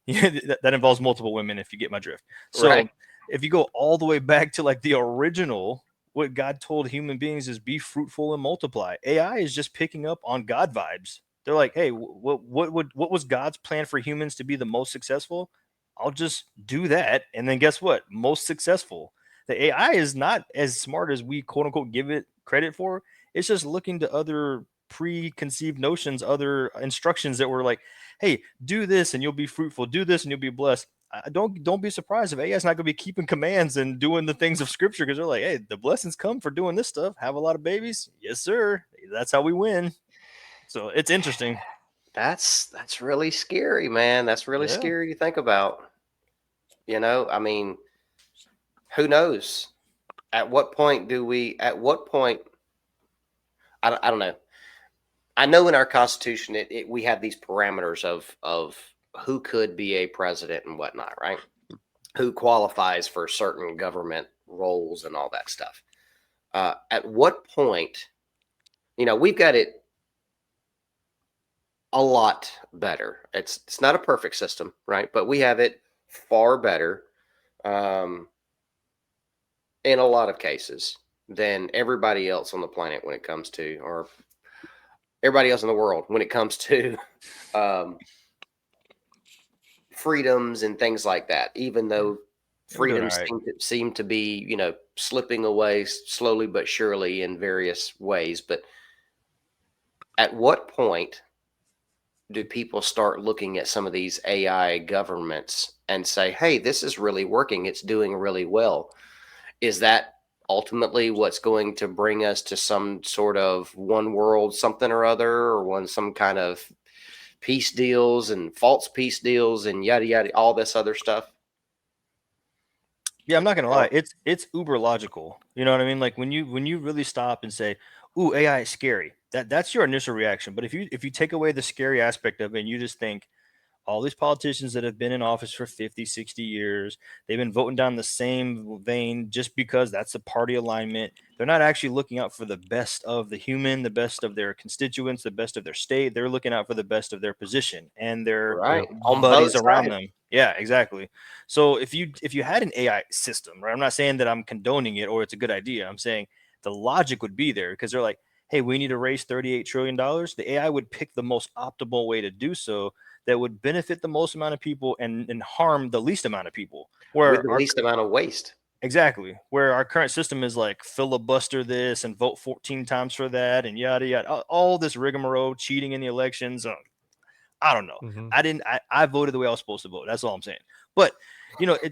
that involves multiple women. If you get my drift. Right. So if you go all the way back to like the original, what God told human beings is be fruitful and multiply. AI is just picking up on God vibes. They're like, hey, what was God's plan for humans to be the most successful? I'll just do that, and then guess what? Most successful. The AI is not as smart as we quote unquote give it credit for. It's just looking to other preconceived notions, other instructions that were like, hey, do this and you'll be fruitful. Do this and you'll be blessed. Don't be surprised if AI is not going to be keeping commands and doing the things of Scripture because they're like, hey, the blessings come for doing this stuff. Have a lot of babies, yes, sir. That's how we win. So it's interesting. That's really scary, man. That's really Yeah. scary to think about. I mean, who knows? At what point do we? At what point? I don't know. I know in our Constitution, we have these parameters of who could be a president and whatnot, right? Who qualifies for certain government roles and all that stuff. At what point? We've got it a lot better. It's not a perfect system, right? But we have it far better um, in a lot of cases than everybody else on the planet when it comes to, or everybody else in the world when it comes to um, freedoms and things like that. Even though Yeah, we're doing all freedoms right. seem to be, slipping away slowly but surely in various ways. But at what point do people start looking at some of these AI governments and say, hey, this is really working? It's doing really well. Is that ultimately what's going to bring us to some sort of one world something or other, or some kind of peace deals and false peace deals and yada yada, all this other stuff? Yeah, I'm not gonna lie. Or It's uber logical. You know what I mean? Like when you really stop and say, "Ooh, AI is scary." That's your initial reaction. But if you take away the scary aspect of it and you just think, all these politicians that have been in office for 50, 60 years, they've been voting down the same vein just because that's the party alignment. They're not actually looking out for the best of the human, the best of their constituents, the best of their state. They're looking out for the best of their position and their right Yep. on both buddies around sides. them. Yeah, exactly. So if you had an AI system, right? I'm not saying that I'm condoning it or it's a good idea. I'm saying the logic would be there because they're like, hey, we need to raise $38 trillion. The AI would pick the most optimal way to do so that would benefit the most amount of people and harm the least amount of people. With Where the our least amount of waste. exactly where our current system is like filibuster this and vote 14 times for that and yada yada, all this rigmarole, cheating in the elections. I don't know. Mhm. I voted the way I was supposed to vote. That's all I'm saying. But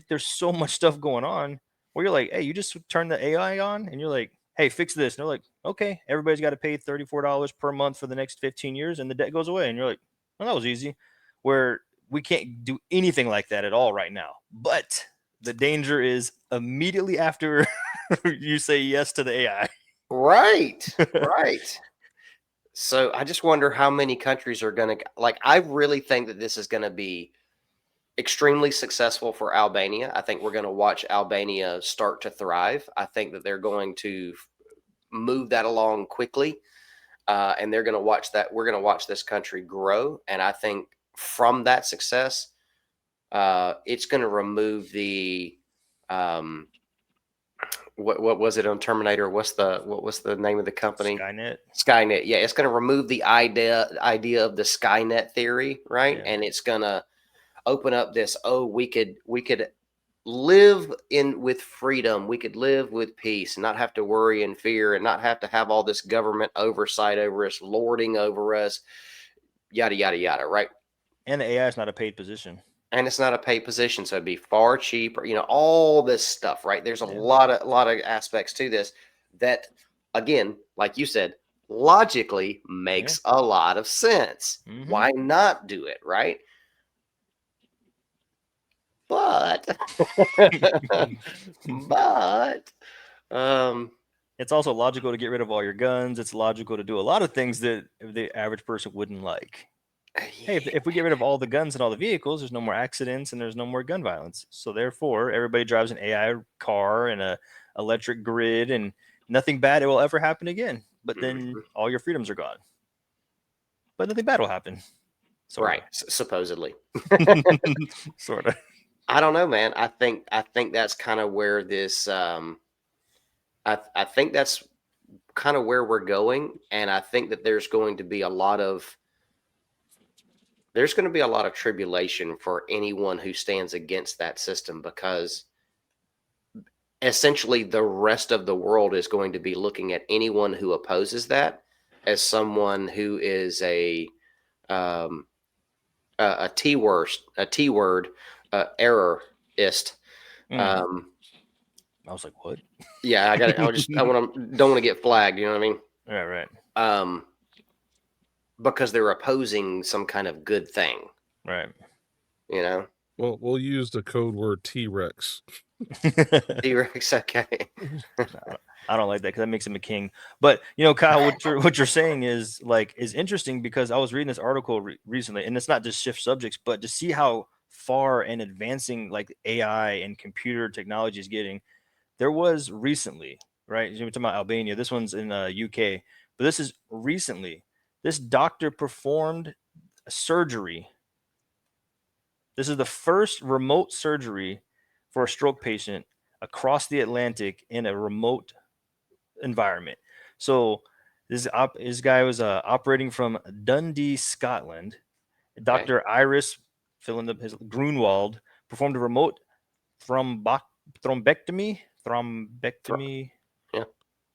there's so much stuff going on where you're like, hey, you just turn the AI on and you're like, hey, fix this. And they're like, okay, everybody's got to pay $34 per month for the next 15 years and the debt goes away. And you're like, well, that was easy. Where we can't do anything like that at all right now. But the danger is immediately after you say yes to the AI. Right. Right. So I just wonder how many countries are going to, like, I really think that this is going to be extremely successful for Albania. I think we're going to watch Albania start to thrive. I think that they're going to move that along quickly. And they're going to watch that. We're going to watch this country grow. And I think from that success, it's going to remove the, um, what was it on Terminator? What was the name of the company? Skynet. Skynet. Yeah, it's going to remove the idea of the Skynet theory, right? Yeah. And it's going to open up this. Oh, we could live in with freedom. We could live with peace and not have to worry and fear and not have to have all this government oversight over us, lording over us, yada yada yada, right? And the AI is not a paid position. And it's not a paid position, so it'd be far cheaper. All this stuff, right? There's a Yeah. lot of aspects to this that, again, like you said, logically makes a lot of sense. Mhm. Why not do it, right? But, but, um, It's also logical to get rid of all your guns. It's logical to do a lot of things that the average person wouldn't like. Hey, if we get rid of all the guns and all the vehicles, there's no more accidents and there's no more gun violence. So therefore, everybody drives an AI car and a electric grid, and nothing bad will ever happen again. But then all your freedoms are gone. But nothing bad will happen. Right, supposedly. Sort of. I don't know, man. I think that's kind of where this. I think that's kind of where we're going, and I think that there's going to be a lot of tribulation for anyone who stands against that system, because essentially the rest of the world is going to be looking at anyone who opposes that as someone who is a T word errorist. I was like, what? Yeah, I got it. Don't want to get flagged. You know what I mean? Right. Because they're opposing some kind of good thing. Right. Well, we'll use the code word T-Rex. T-Rex, okay. I don't like that because that makes him a king. But Kyle, what you're saying is interesting, because I was reading this article recently, and it's not just shift subjects, but to see how far and advancing like AI and computer technology is getting. There was recently, right? You're talking about Albania. This one's in UK, but this is recently. This doctor performed a surgery. This is the first remote surgery for a stroke patient across the Atlantic in a remote environment. So this guy was operating from Dundee, Scotland. Dr. Iris, fill in his Grunwald, performed a remote thrombectomy.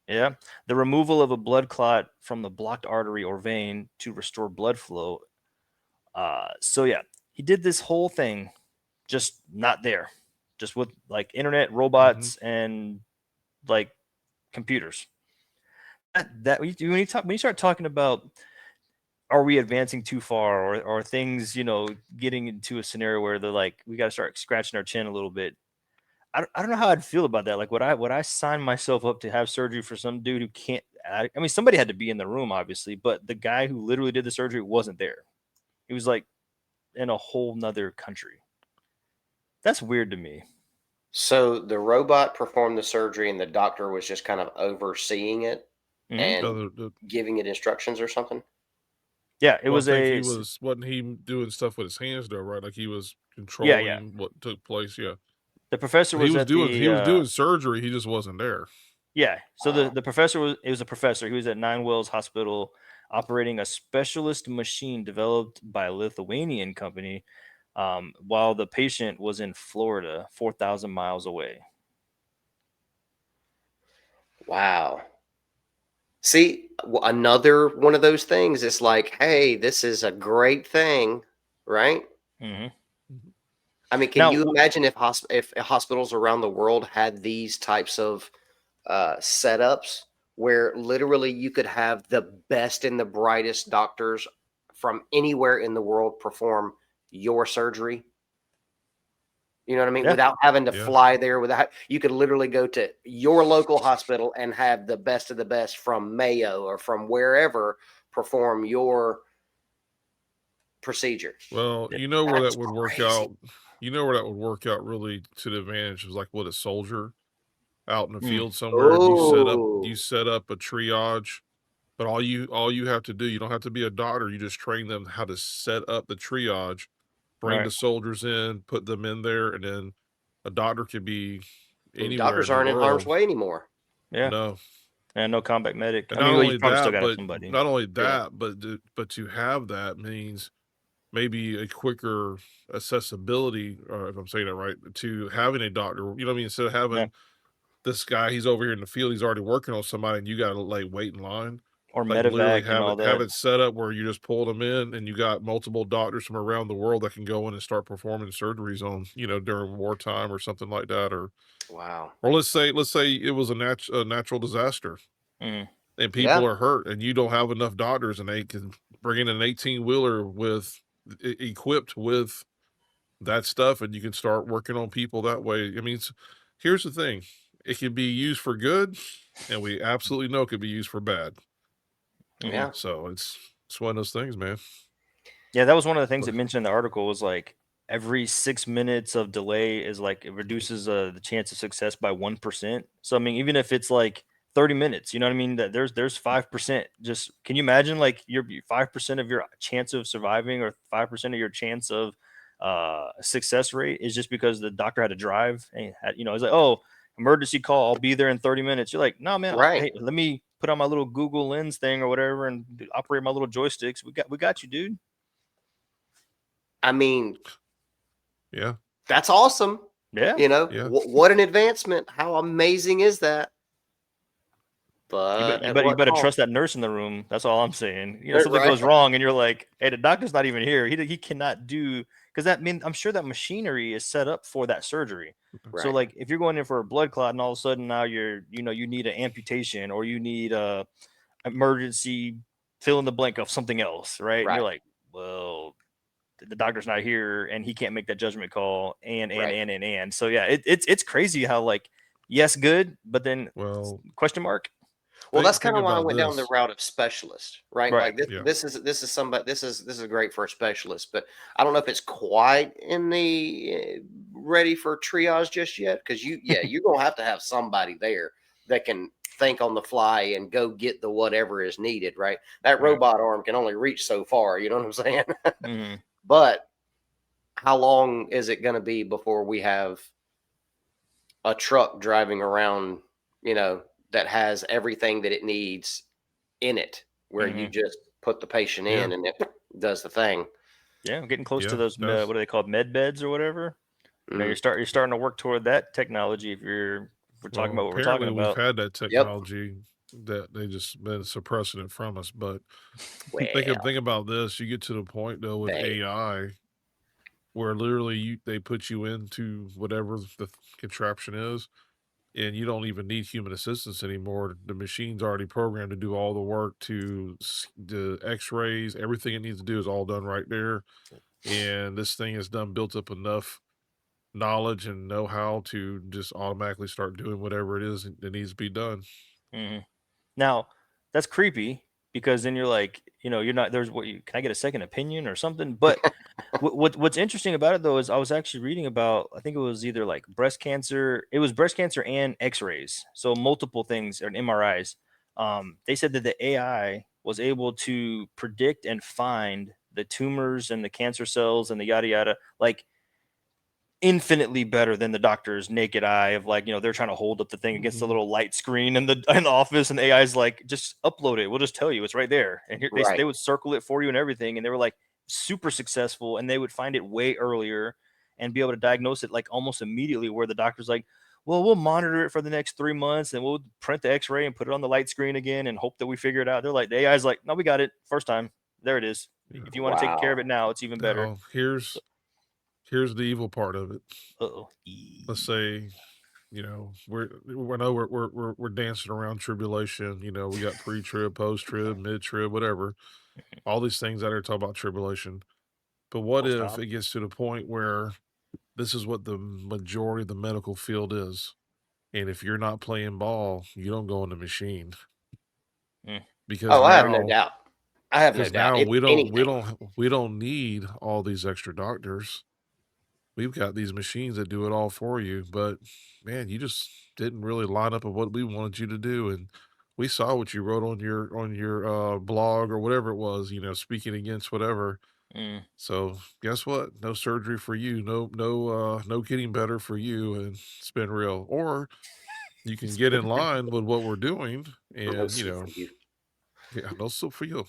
Yeah. The removal of a blood clot from the blocked artery or vein to restore blood flow. So yeah, he did this whole thing, just not there, just with like internet, robots, and like computers. That when you start talking about, are we advancing too far, or things getting into a scenario where they're like, we got to start scratching our chin a little bit. I don't know how I'd feel about that. Like, would I sign myself up to have surgery for some dude who can't? I mean, somebody had to be in the room, obviously, but the guy who literally did the surgery wasn't there. He was like in a whole nother country. That's weird to me. So the robot performed the surgery, and the doctor was just kind of overseeing it and giving it instructions or something. Yeah, it was wasn't he doing stuff with his hands though, right? Like he was controlling what took place. Yeah. The professor was doing surgery. He just wasn't there. Yeah. So the professor was a professor. He was at Nine Wells Hospital operating a specialist machine developed by a Lithuanian company, while the patient was in Florida, 4,000 miles away. Wow. See, another one of those things. It's like, hey, this is a great thing, right? I mean, can you imagine if hospitals around the world had these types of setups where literally you could have the best and the brightest doctors from anywhere in the world perform your surgery? You know what I mean? Without having to fly there, you could literally go to your local hospital and have the best of the best from Mayo or from wherever perform your procedure. Well, where that would work out. You know where that would work out really to the advantage is like with a soldier out in the field somewhere. You set up a triage, but all you have to do, you don't have to be a doctor. You just train them how to set up the triage, bring the soldiers in, put them in there, and then a doctor could be anywhere. Doctors aren't in harm's way anymore. Yeah. No. And no combat medic. And not only that, but to have that means maybe a quicker accessibility, or if I'm saying it right, to having a doctor. You know what I mean? Instead of Yeah. having this guy, he's over here in the field, he's already working on somebody, and you got to like wait in line. Or Like literally medevac and all have that. it set up where you just pull them in, and you got multiple doctors from around the world that can go in and start performing surgeries on, during wartime or something like that, Wow. or let's say it was a natural disaster Mhm. and people Yeah. are hurt and you don't have enough doctors and they can bring in an 18 wheeler with equipped with that stuff and you can start working on people that way. I mean, here's the thing. It can be used for good and we absolutely know it could be used for bad. Mhm. Yeah. So it's one of those things, man. Yeah, that was one of the things But that mentioned in the article was like every 6 minutes of delay is like it reduces the chance of success by 1%. So I mean, even if it's like 30 minutes, you know what I mean? That there's 5%. Just can you imagine like your 5% of your chance of surviving or 5% of your chance of success rate is just because the doctor had to drive and had, it's like, oh, emergency call, I'll be there in 30 minutes. You're like, no man, Right. hey, let me put on my little Google Lens thing or whatever and operate my little joysticks. We got you, dude. I mean, yeah, that's awesome. Yeah. yeah. What an advancement. How amazing is that? You bet But you at better you what better cost? trust that nurse in the room. That's all I'm saying. Something Right. goes wrong and you're like, "Hey, the doctor's not even here. He cannot do." Because I'm sure that machinery is set up for that surgery. So Right. like if you're going in for a blood clot and all of a sudden now you need an amputation or you need a emergency fill in the blank of something else, right? And you're Right. like, "Well, the doctor's not here and he can't make that judgment call Right. and." So yeah, it's crazy how like yes, good, but then Well, question mark. Well, that's think kind of why I about went down the this. route of specialist, right? Right. Like this, Yeah. this is somebody, this is great for a specialist, but I don't know if it's quite in the ready for triage just yet. Because you're gonna have to have somebody there that can think on the fly and go get the whatever is needed, right? That Right. robot arm can only reach so far. You know what I'm saying? Mhm. But how long is it going to be before we have a truck driving around, you know, that has everything that it needs in it, where you Mhm. just put the patient Yeah. in and it does the thing. Yeah, I'm getting close to Yeah. those That's what are they called, med beds or whatever. Mm. You're starting to work toward that technology if we're talking Well, about what we're talking apparently we've about. had that Yep. technology that they just been suppressing it from us. But Well, think about this. You get to the point though with they AI where literally they put you into whatever the contraption is, and you don't even need human assistance anymore. The machine's already programmed to do all the work to the X-rays, everything it needs to do is all done right there. And this thing has done built up enough knowledge and know-how to just automatically start doing whatever it is that needs to be done. Mhm. Now, that's creepy because then you're like, you're not can I get a second opinion or something? But what's interesting about it though is I was actually reading about I think it was either like breast cancer, it was breast cancer and x-rays. So multiple things or MRIs. They said that the AI was able to predict and find the tumors and the cancer cells and the yada yada like infinitely better than the doctor's naked eye of like they're trying to hold up the thing against the Mhm. little light screen in the office and the AI's like just upload it, we'll just tell you it's right there, and here, they right, would circle it for you and everything, and they were like super successful and they would find it way earlier and be able to diagnose it like almost immediately, where the doctor's like, well, we'll monitor it for the next 3 months and we'll print the x-ray and put it on the light screen again and hope that we figure it out. They're like, the AI's like, no, we got it first time, there it is, Yeah. if you want to take care of wow, it now it's even better. Now, So, here's the evil part of it. uh-oh. Let's say, we're dancing around tribulation. We got pre-trib, post-trib, mid-trib, whatever. All these things that are talking about tribulation. But what Post if op. it gets to the point where this is what the majority of the medical field is? And if you're not playing ball, you don't go in the machine Mm. because oh, I have no now doubt. I have no because doubt. now It's anything. we don't need all these extra doctors. We've got these machines that do it all for you, but man, you just didn't really line up with what we wanted you to do. And we saw what you wrote on your blog or whatever it was, speaking against whatever. Mm. So guess what? No surgery for you. No getting better for you, and it's been real. Or you can get in line with what we're doing No and soup for you. yeah, no soup for you.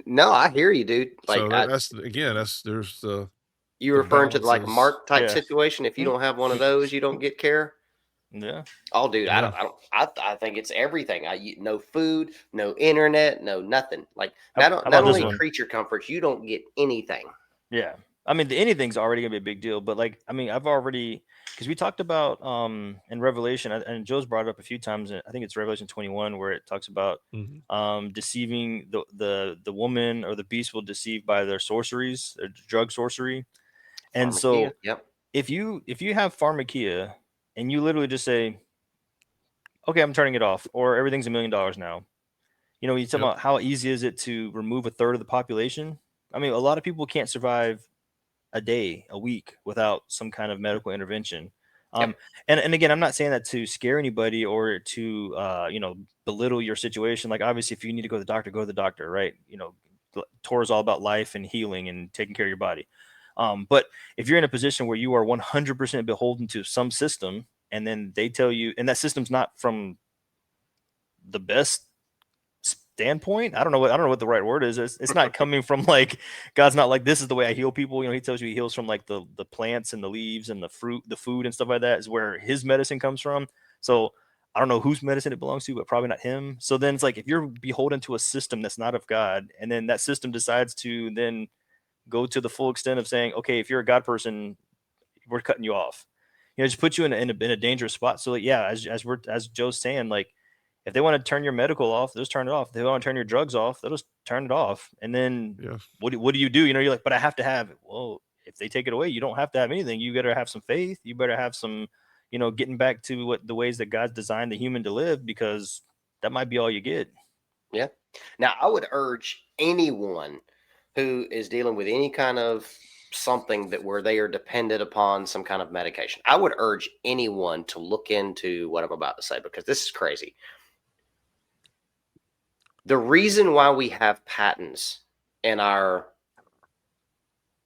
No, I hear you, dude. So Like, that's again, there's you the referring to like a balances. Mark type Yeah. situation. If you don't have one of those, you don't get care. Yeah. Oh, dude, I Yeah, don't, I don't, I think it's everything. No food, no internet, no nothing. Like, How not about this only yeah, one? creature comforts, you don't get anything. Yeah. I mean, anything's already gonna be a big deal, but like, I mean, I've already because we talked about in Revelation, and Joe's brought it up a few times. I think it's Revelation 21 where it talks about mhm, deceiving the woman or the beast will deceive by their sorceries, their drug sorcery. And Pharmakia. so Yep. if you have pharmakia and you literally just say, okay, I'm turning it off, or everything's $1 million now. You know, you talk yep, about how easy is it to remove a third of the population. I mean, a lot of people can't survive a day, a week without some kind of medical intervention. Yep. Um, and again, I'm not saying that to scare anybody or to belittle your situation. Like obviously, if you need to go to the doctor, go to the doctor, right? You know, Torah is all about life and healing and taking care of your body. But if you're in a position where you are 100% beholden to some system, and then they tell you, and that system's not from the best standpoint. I don't know what the right word is. It's not coming from like God's not like this is the way I heal people. You know, he tells you he heals from like the plants and the leaves and the fruit, the food and stuff like that is where his medicine comes from. So I don't know whose medicine it belongs to, but probably not him. So then it's like if you're beholden to a system that's not of God, and then that system decides to then go to the full extent of saying, okay, if you're a God person, we're cutting you off. You know, just put you in a dangerous spot. So like, yeah, as Joe's saying, like if they want to turn your medical off, they'll just turn it off. If they want to turn your drugs off, they'll just turn it off. And then yeah. what do you do? You know, you're like, but I have to have it. Well, if they take it away, you don't have to have anything. You better have some faith. You better have some, getting back to what the ways that God's designed the human to live, because that might be all you get. Yeah. Now, I would urge anyone who is dealing with any kind of something that where they are dependent upon some kind of medication. I would urge anyone to look into what I'm about to say because this is crazy. The reason why we have patents in our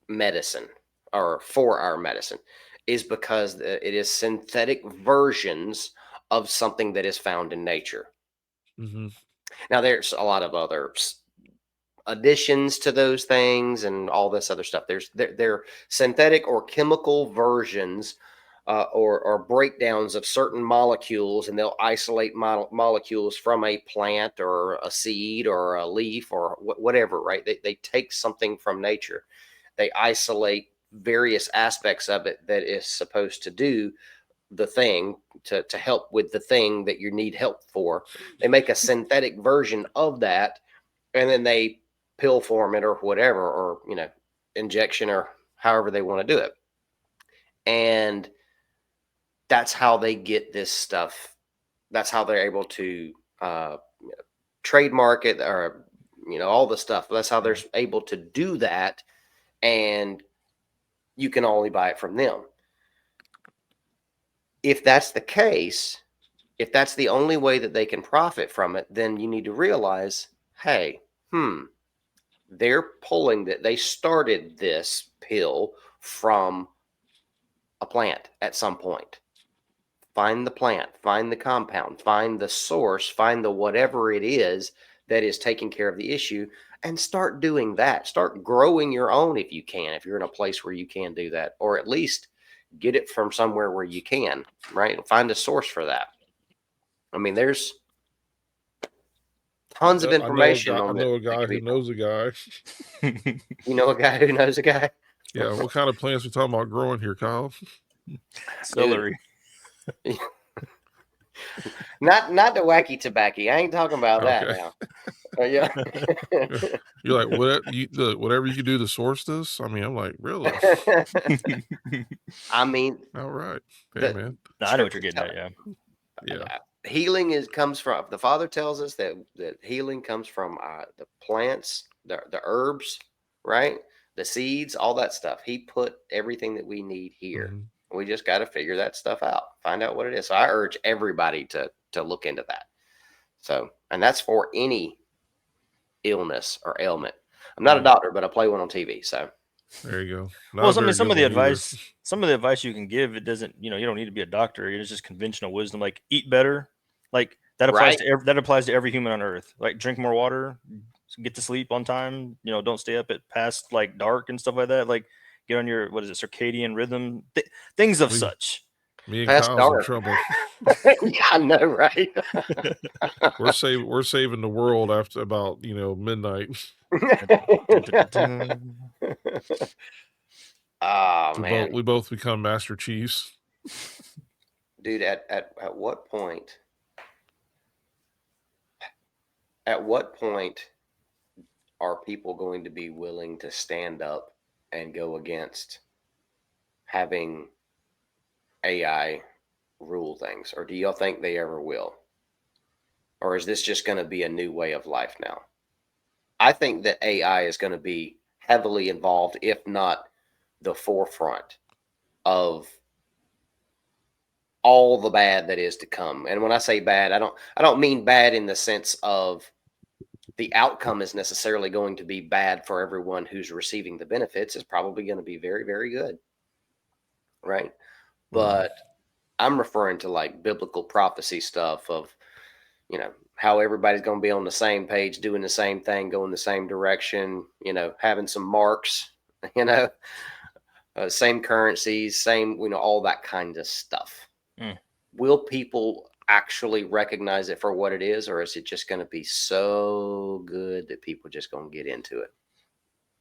medicine or for our medicine is because it is synthetic versions of something that is found in nature. Hmm. Now, there's a lot of other additions to those things and all this other stuff. They're synthetic or chemical versions or breakdowns of certain molecules, and they'll isolate molecules from a plant or a seed or a leaf or whatever. Right? They take something from nature, they isolate various aspects of it that is supposed to do the thing to help with the thing that you need help for. They make a synthetic version of that, and then they pill form it or whatever, or injection or however they want to do it. And that's how they get this stuff. That's how they're able to uh, trademark it or all the stuff. That's how they're able to do that, and you can only buy it from them. If that's the case, if that's the only way that they can profit from it, then you need to realize, hey, they're pulling that they started this pill from a plant at some point. Find the plant, find the compound, find the source, find the whatever it is that is taking care of the issue, and start doing that. Start growing your own if you can, if you're in a place where you can do that, or at least get it from somewhere where you can, right? Find a source for that. I mean, there's tons of I know a information guy. I on it know a that guy can who be found. knows a guy. You know a guy who knows a guy? Yeah. What kind of plants we talking about growing here, Kyle? Dude, Celery. not the wacky tobacco. I ain't talking about that Okay. now. Yeah. You're like, what? Whatever you can do to source this? I mean, I'm like, really? I mean, All right. Hey, the man. No, I know what you're scriptures getting tell at. Yeah. Yeah. healing comes from the Father tells us that healing comes from the plants, the herbs, right? The seeds, all that stuff. He put everything that we need here. Hmm. We just got to figure that stuff out, find out what it is. So I urge everybody to look into that. So, and that's for any illness or ailment. I'm not a Mhm. doctor, but I play one on TV. So, There you go. Not a Well, I mean, very good one either. some of the advice you can give, it doesn't, you don't need to be a doctor. It's just conventional wisdom, like eat better. Like that applies right, to that applies to every human on earth. Like drink more water, get to sleep on time. You know, don't stay up at past like dark and stuff like that. Like get on your, what is it, circadian rhythm, things of We, such. me and Past Kyle's in dark. trouble. Yeah, I know, right? We're saving the world after about midnight. Oh We man, both become Master Chiefs. dude, at what point? At what point are people going to be willing to stand up and go against having AI rule things, or do y'all think they ever will? Or is this just going to be a new way of life now? I think that AI is going to be heavily involved, if not the forefront of all the bad that is to come. And when I say bad, I don't mean bad in the sense of the outcome is necessarily going to be bad for everyone who's receiving the benefits. It's probably going to be very, very good, right? Well, But I'm referring to like biblical prophecy stuff of, how everybody's going to be on the same page, doing the same thing, going the same direction, having some marks, you know, same currencies, same, all that kind of stuff. Mm. Will people actually recognize it for what it is, or is it just going to be so good that people just going to get into it?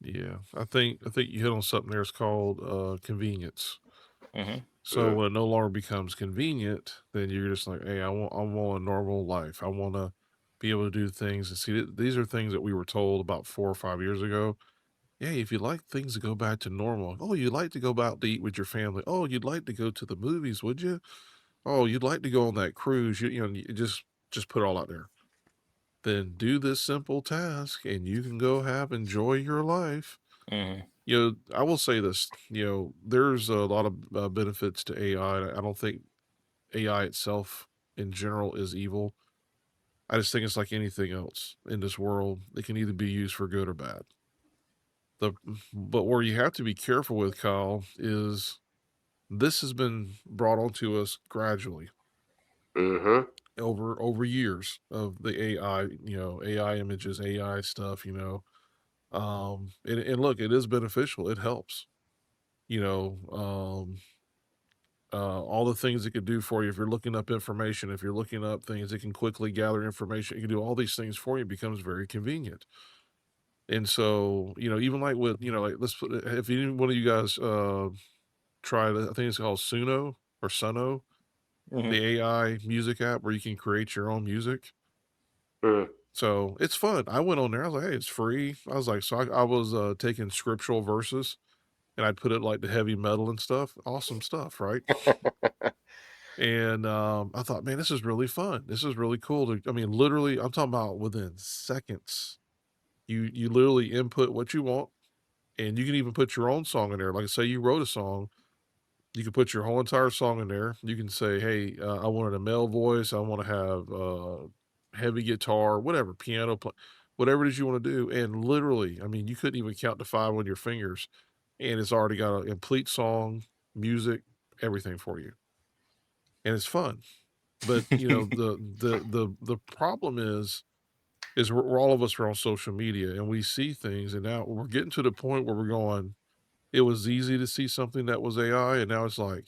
yeah, I think you hit on something there. It's called convenience. Mm-hmm. So when it no longer becomes convenient, then you're just like, hey, I want a normal life. I want to be able to do things and see. These are things that we were told about 4 or 5 years ago. Hey, if you'd like things to go back to normal, oh, you'd like to go out to eat with your family. Oh, you'd like to go to the movies, would you? Oh, you'd like to go on that cruise. You just put it all out there. Then do this simple task, and you can go enjoy your life. Mm-hmm. I will say this. There's a lot of benefits to AI. I don't think AI itself, in general, is evil. I just think it's like anything else in this world. It can either be used for good or bad. The but where you have to be careful with, Kyle, is this has been brought onto us gradually Mm-hmm. over years of the AI, AI images, AI stuff, and look, it is beneficial. It helps, you know, all the things it could do for you. If you're looking up information, if you're looking up things, it can quickly gather information. It can do all these things for you. It becomes very convenient. And so, even like with, like let's put, if any one of you guys try, I think it's called Suno or Suno, Mm-hmm. the AI music app where you can create your own music. Mm. So it's fun. I went on there. I was like, hey, it's free. I was like, so I was taking scriptural verses and I'd put it like the heavy metal and stuff. Awesome stuff, right? And I thought, man, this is really fun. This is really cool. I mean, literally, I'm talking about within seconds. You literally input what you want, and you can even put your own song in there. Like, say you wrote a song, you can put your whole entire song in there. You can say, hey, I wanted a male voice. I want to have heavy guitar, whatever, piano, whatever it is you want to do. And literally, I mean, you couldn't even count to five on your fingers, and it's already got a complete song, music, everything for you, and it's fun. But the problem is we're all of us are on social media and we see things, and now we're getting to the point where we're going. It was easy to see something that was AI, and now it's like,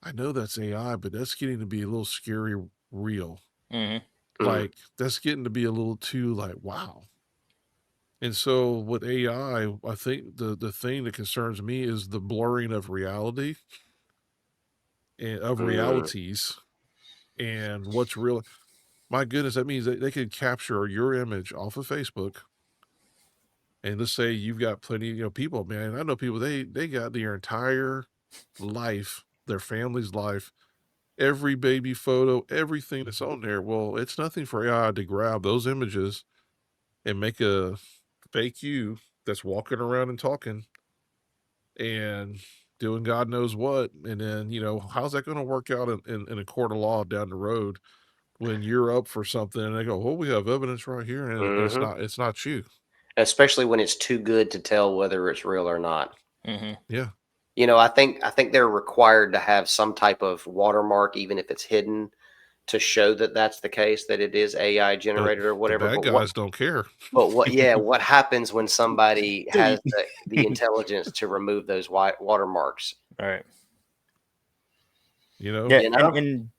I know that's AI, but that's getting to be a little scary real. Mm-hmm. Mm. Like that's getting to be a little too like wow. And so with AI, I think the thing that concerns me is the blurring of reality and of Mm. realities and what's real. My goodness, that means that they could capture your image off of Facebook. And let's say you've got plenty, people, man. I know people, they got their entire life, their family's life, every baby photo, everything that's on there. Well, it's nothing for AI to grab those images and make a fake you that's walking around and talking and doing God knows what. And then, how's that going to work out in a court of law down the road when you're up for something and they go, well, we have evidence right here, and it's Mm-hmm. not you. Especially when it's too good to tell whether it's real or not. Mm-hmm. Yeah. I think they're required to have some type of watermark, even if it's hidden, to show that that's the case, that it is AI But generated or the whatever. bad guys don't care. Yeah, what happens when somebody has Delete. the intelligence to remove those watermarks? All right. You know? Yeah, You know?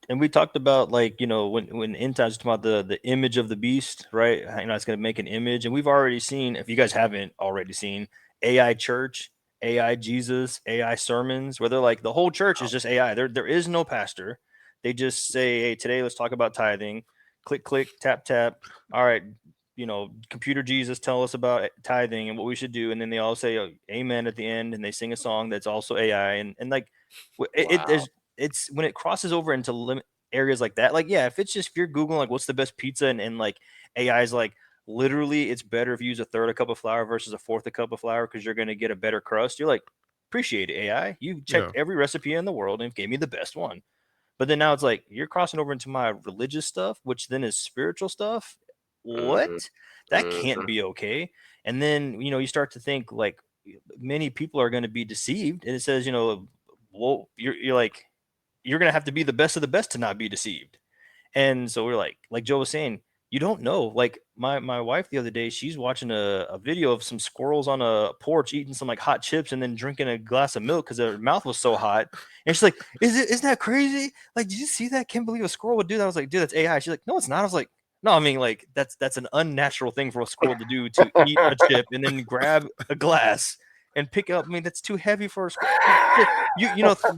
and we talked about, like, when end times talking about the image of the beast, right? It's going to make an image, and we've already seen, if you guys haven't already seen, AI church, AI Jesus, AI sermons, where they're like the whole church is just AI. There is no pastor. They just say, hey, today let's talk about tithing. Click, click, tap, tap. All right, computer Jesus, tell us about tithing and what we should do, and then they all say, oh, amen at the end, and they sing a song that's also AI, and like Wow. it's when it crosses over into areas like that. Like, yeah, if you're Googling like what's the best pizza, and like AI is like, literally it's better if you use a third a cup of flour versus a fourth a cup of flour because you're going to get a better crust. You're like, appreciate it, AI. You Yeah. checked every recipe in the world and gave me the best one. But then now it's like you're crossing over into my religious stuff, which then is spiritual stuff. Hmm. What? That can't be okay. And then you start to think like many people are going to be deceived, and it says, well, you're like, you're gonna have to be the best of the best to not be deceived. And so we're like Joe was saying, you don't know. Like my wife the other day, she's watching a video of some squirrels on a porch eating some like hot chips and then drinking a glass of milk because their mouth was so hot. And she's like, isn't that crazy? Like, did you see that? Can't believe a squirrel would do that. I was like, dude, that's AI. She's like, no, it's not. I was like, no, I mean, like, that's an unnatural thing for a squirrel to do, to eat a chip and then grab a glass and pick it up. I mean, that's too heavy for a squirrel.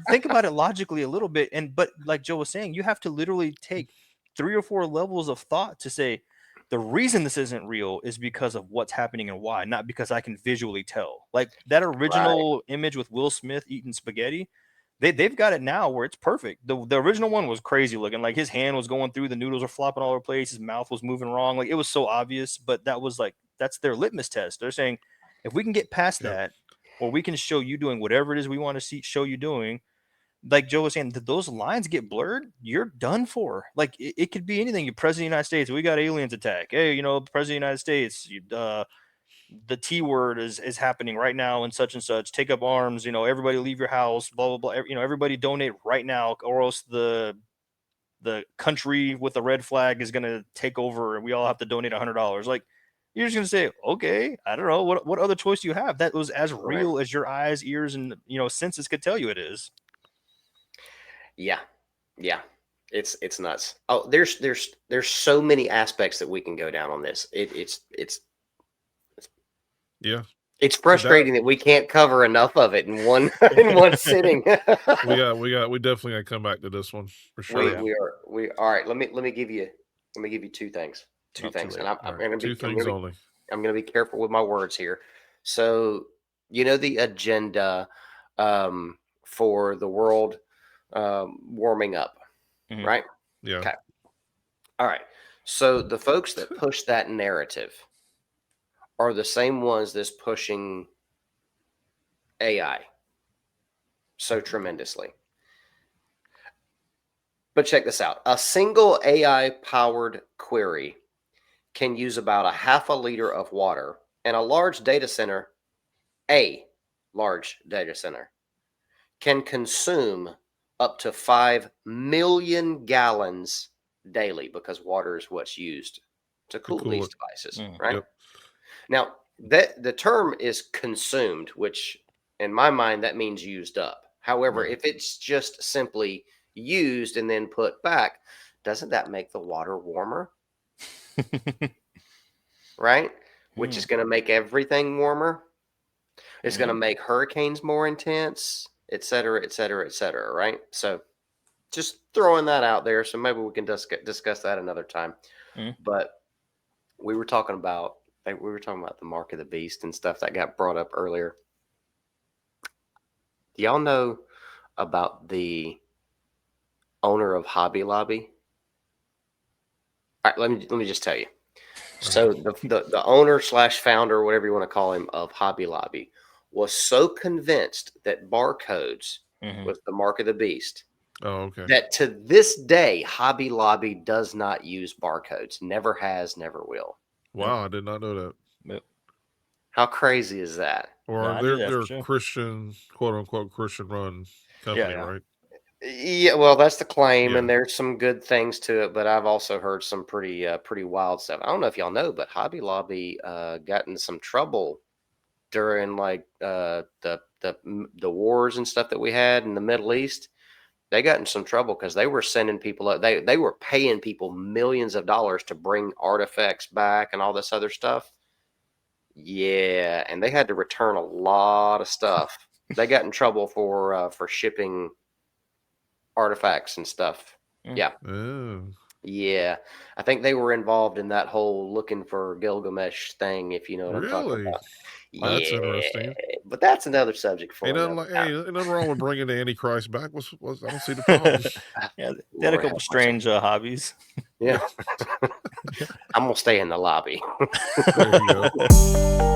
Think about it logically a little bit. But like Joe was saying, you have to literally take 3 or 4 levels of thought to say the reason this isn't real is because of what's happening and why, not because I can visually tell. Like that Right. original image with Will Smith eating spaghetti, they've got it now where it's perfect. The original one was crazy looking. Like his hand was going through, the noodles were flopping all over the place, his mouth was moving wrong. Like it was so obvious, but that's their litmus test. They're saying if we can get past Yep. that, or we can show you doing whatever it is we want to show you doing, like Joe was saying, that those lines get blurred, you're done for. Like it could be anything. You president of the United States, we got aliens attack. Hey, the president of the United States, the T word is happening right now and such. Take up arms. Everybody leave your house. Blah blah blah. Everybody donate right now, or else the country with the red flag is gonna take over, and we all have to donate $100. Like you're just gonna say, okay, I don't know what other choice do you have that was as Right. real as your eyes, ears, and senses could tell you it is. Yeah. Yeah. It's nuts. Oh, there's so many aspects that we can go down on this. Yeah. It's That frustrating that we can't cover enough of it in one in one sitting. we definitely gotta come back to this one for Oh sure. yeah. We all right. Let me give you two things. Two Not too things, and late. All right. Two things only. I'm gonna be careful with my words here. So the agenda for the world warming up, Mhm. right? Yeah. Okay. All right. So the folks that push that narrative are the same ones that's pushing AI so tremendously. But check this out. A single AI powered query can use about a half a liter of water, and a large data center, can consume up to 5 million gallons daily because water is what's used to To cool cool these it. devices, Mm. right? Yep. Now, that the term is consumed, which in my mind that means used up. However, Mm. if it's just simply used and then put back, doesn't that make the water warmer, right? Which is Mm. going to make everything warmer. It's going to Mm. make hurricanes more intense, et cetera, et cetera, et cetera, right? So just throwing that out there. So maybe we can discuss that another time. Mm. But we were talking about the mark of the beast and stuff that got brought up earlier. Do y'all know about the owner of Hobby Lobby? All right, let me just tell you. So the owner slash founder, whatever you want to call him, of Hobby Lobby was so convinced that barcodes Mhm. was the mark of the beast Oh, okay. that to this day Hobby Lobby does not use barcodes. Never has, never will. Yep. Wow, I did not know that. Yep. How crazy is that? Or No, I knew that for they're sure. Christian, quote unquote Christian run Yeah, company, yeah. right? Yeah, well, that's the claim, Yeah. and there's some good things to it, but I've also heard some pretty wild stuff. I don't know if y'all know, but Hobby Lobby got in some trouble during like the wars and stuff that we had in the Middle East. They got in some trouble because they were sending people up. They were paying people millions of dollars to bring artifacts back and all this other stuff. Yeah, and they had to return a lot of stuff. They got in trouble for shipping artifacts and stuff. Mm. Yeah, Oh, yeah. I think they were involved in that whole looking for Gilgamesh thing, if you know what I'm talking really? about. That's Yeah, interesting. but that's another subject for Ain't nothing another like, time. hey, ain't nothing wrong with bringing the Antichrist back. I don't see the problem. Yeah, they had a Lord couple have mercy. strange hobbies. Yeah, I'm gonna stay in the lobby. There you go.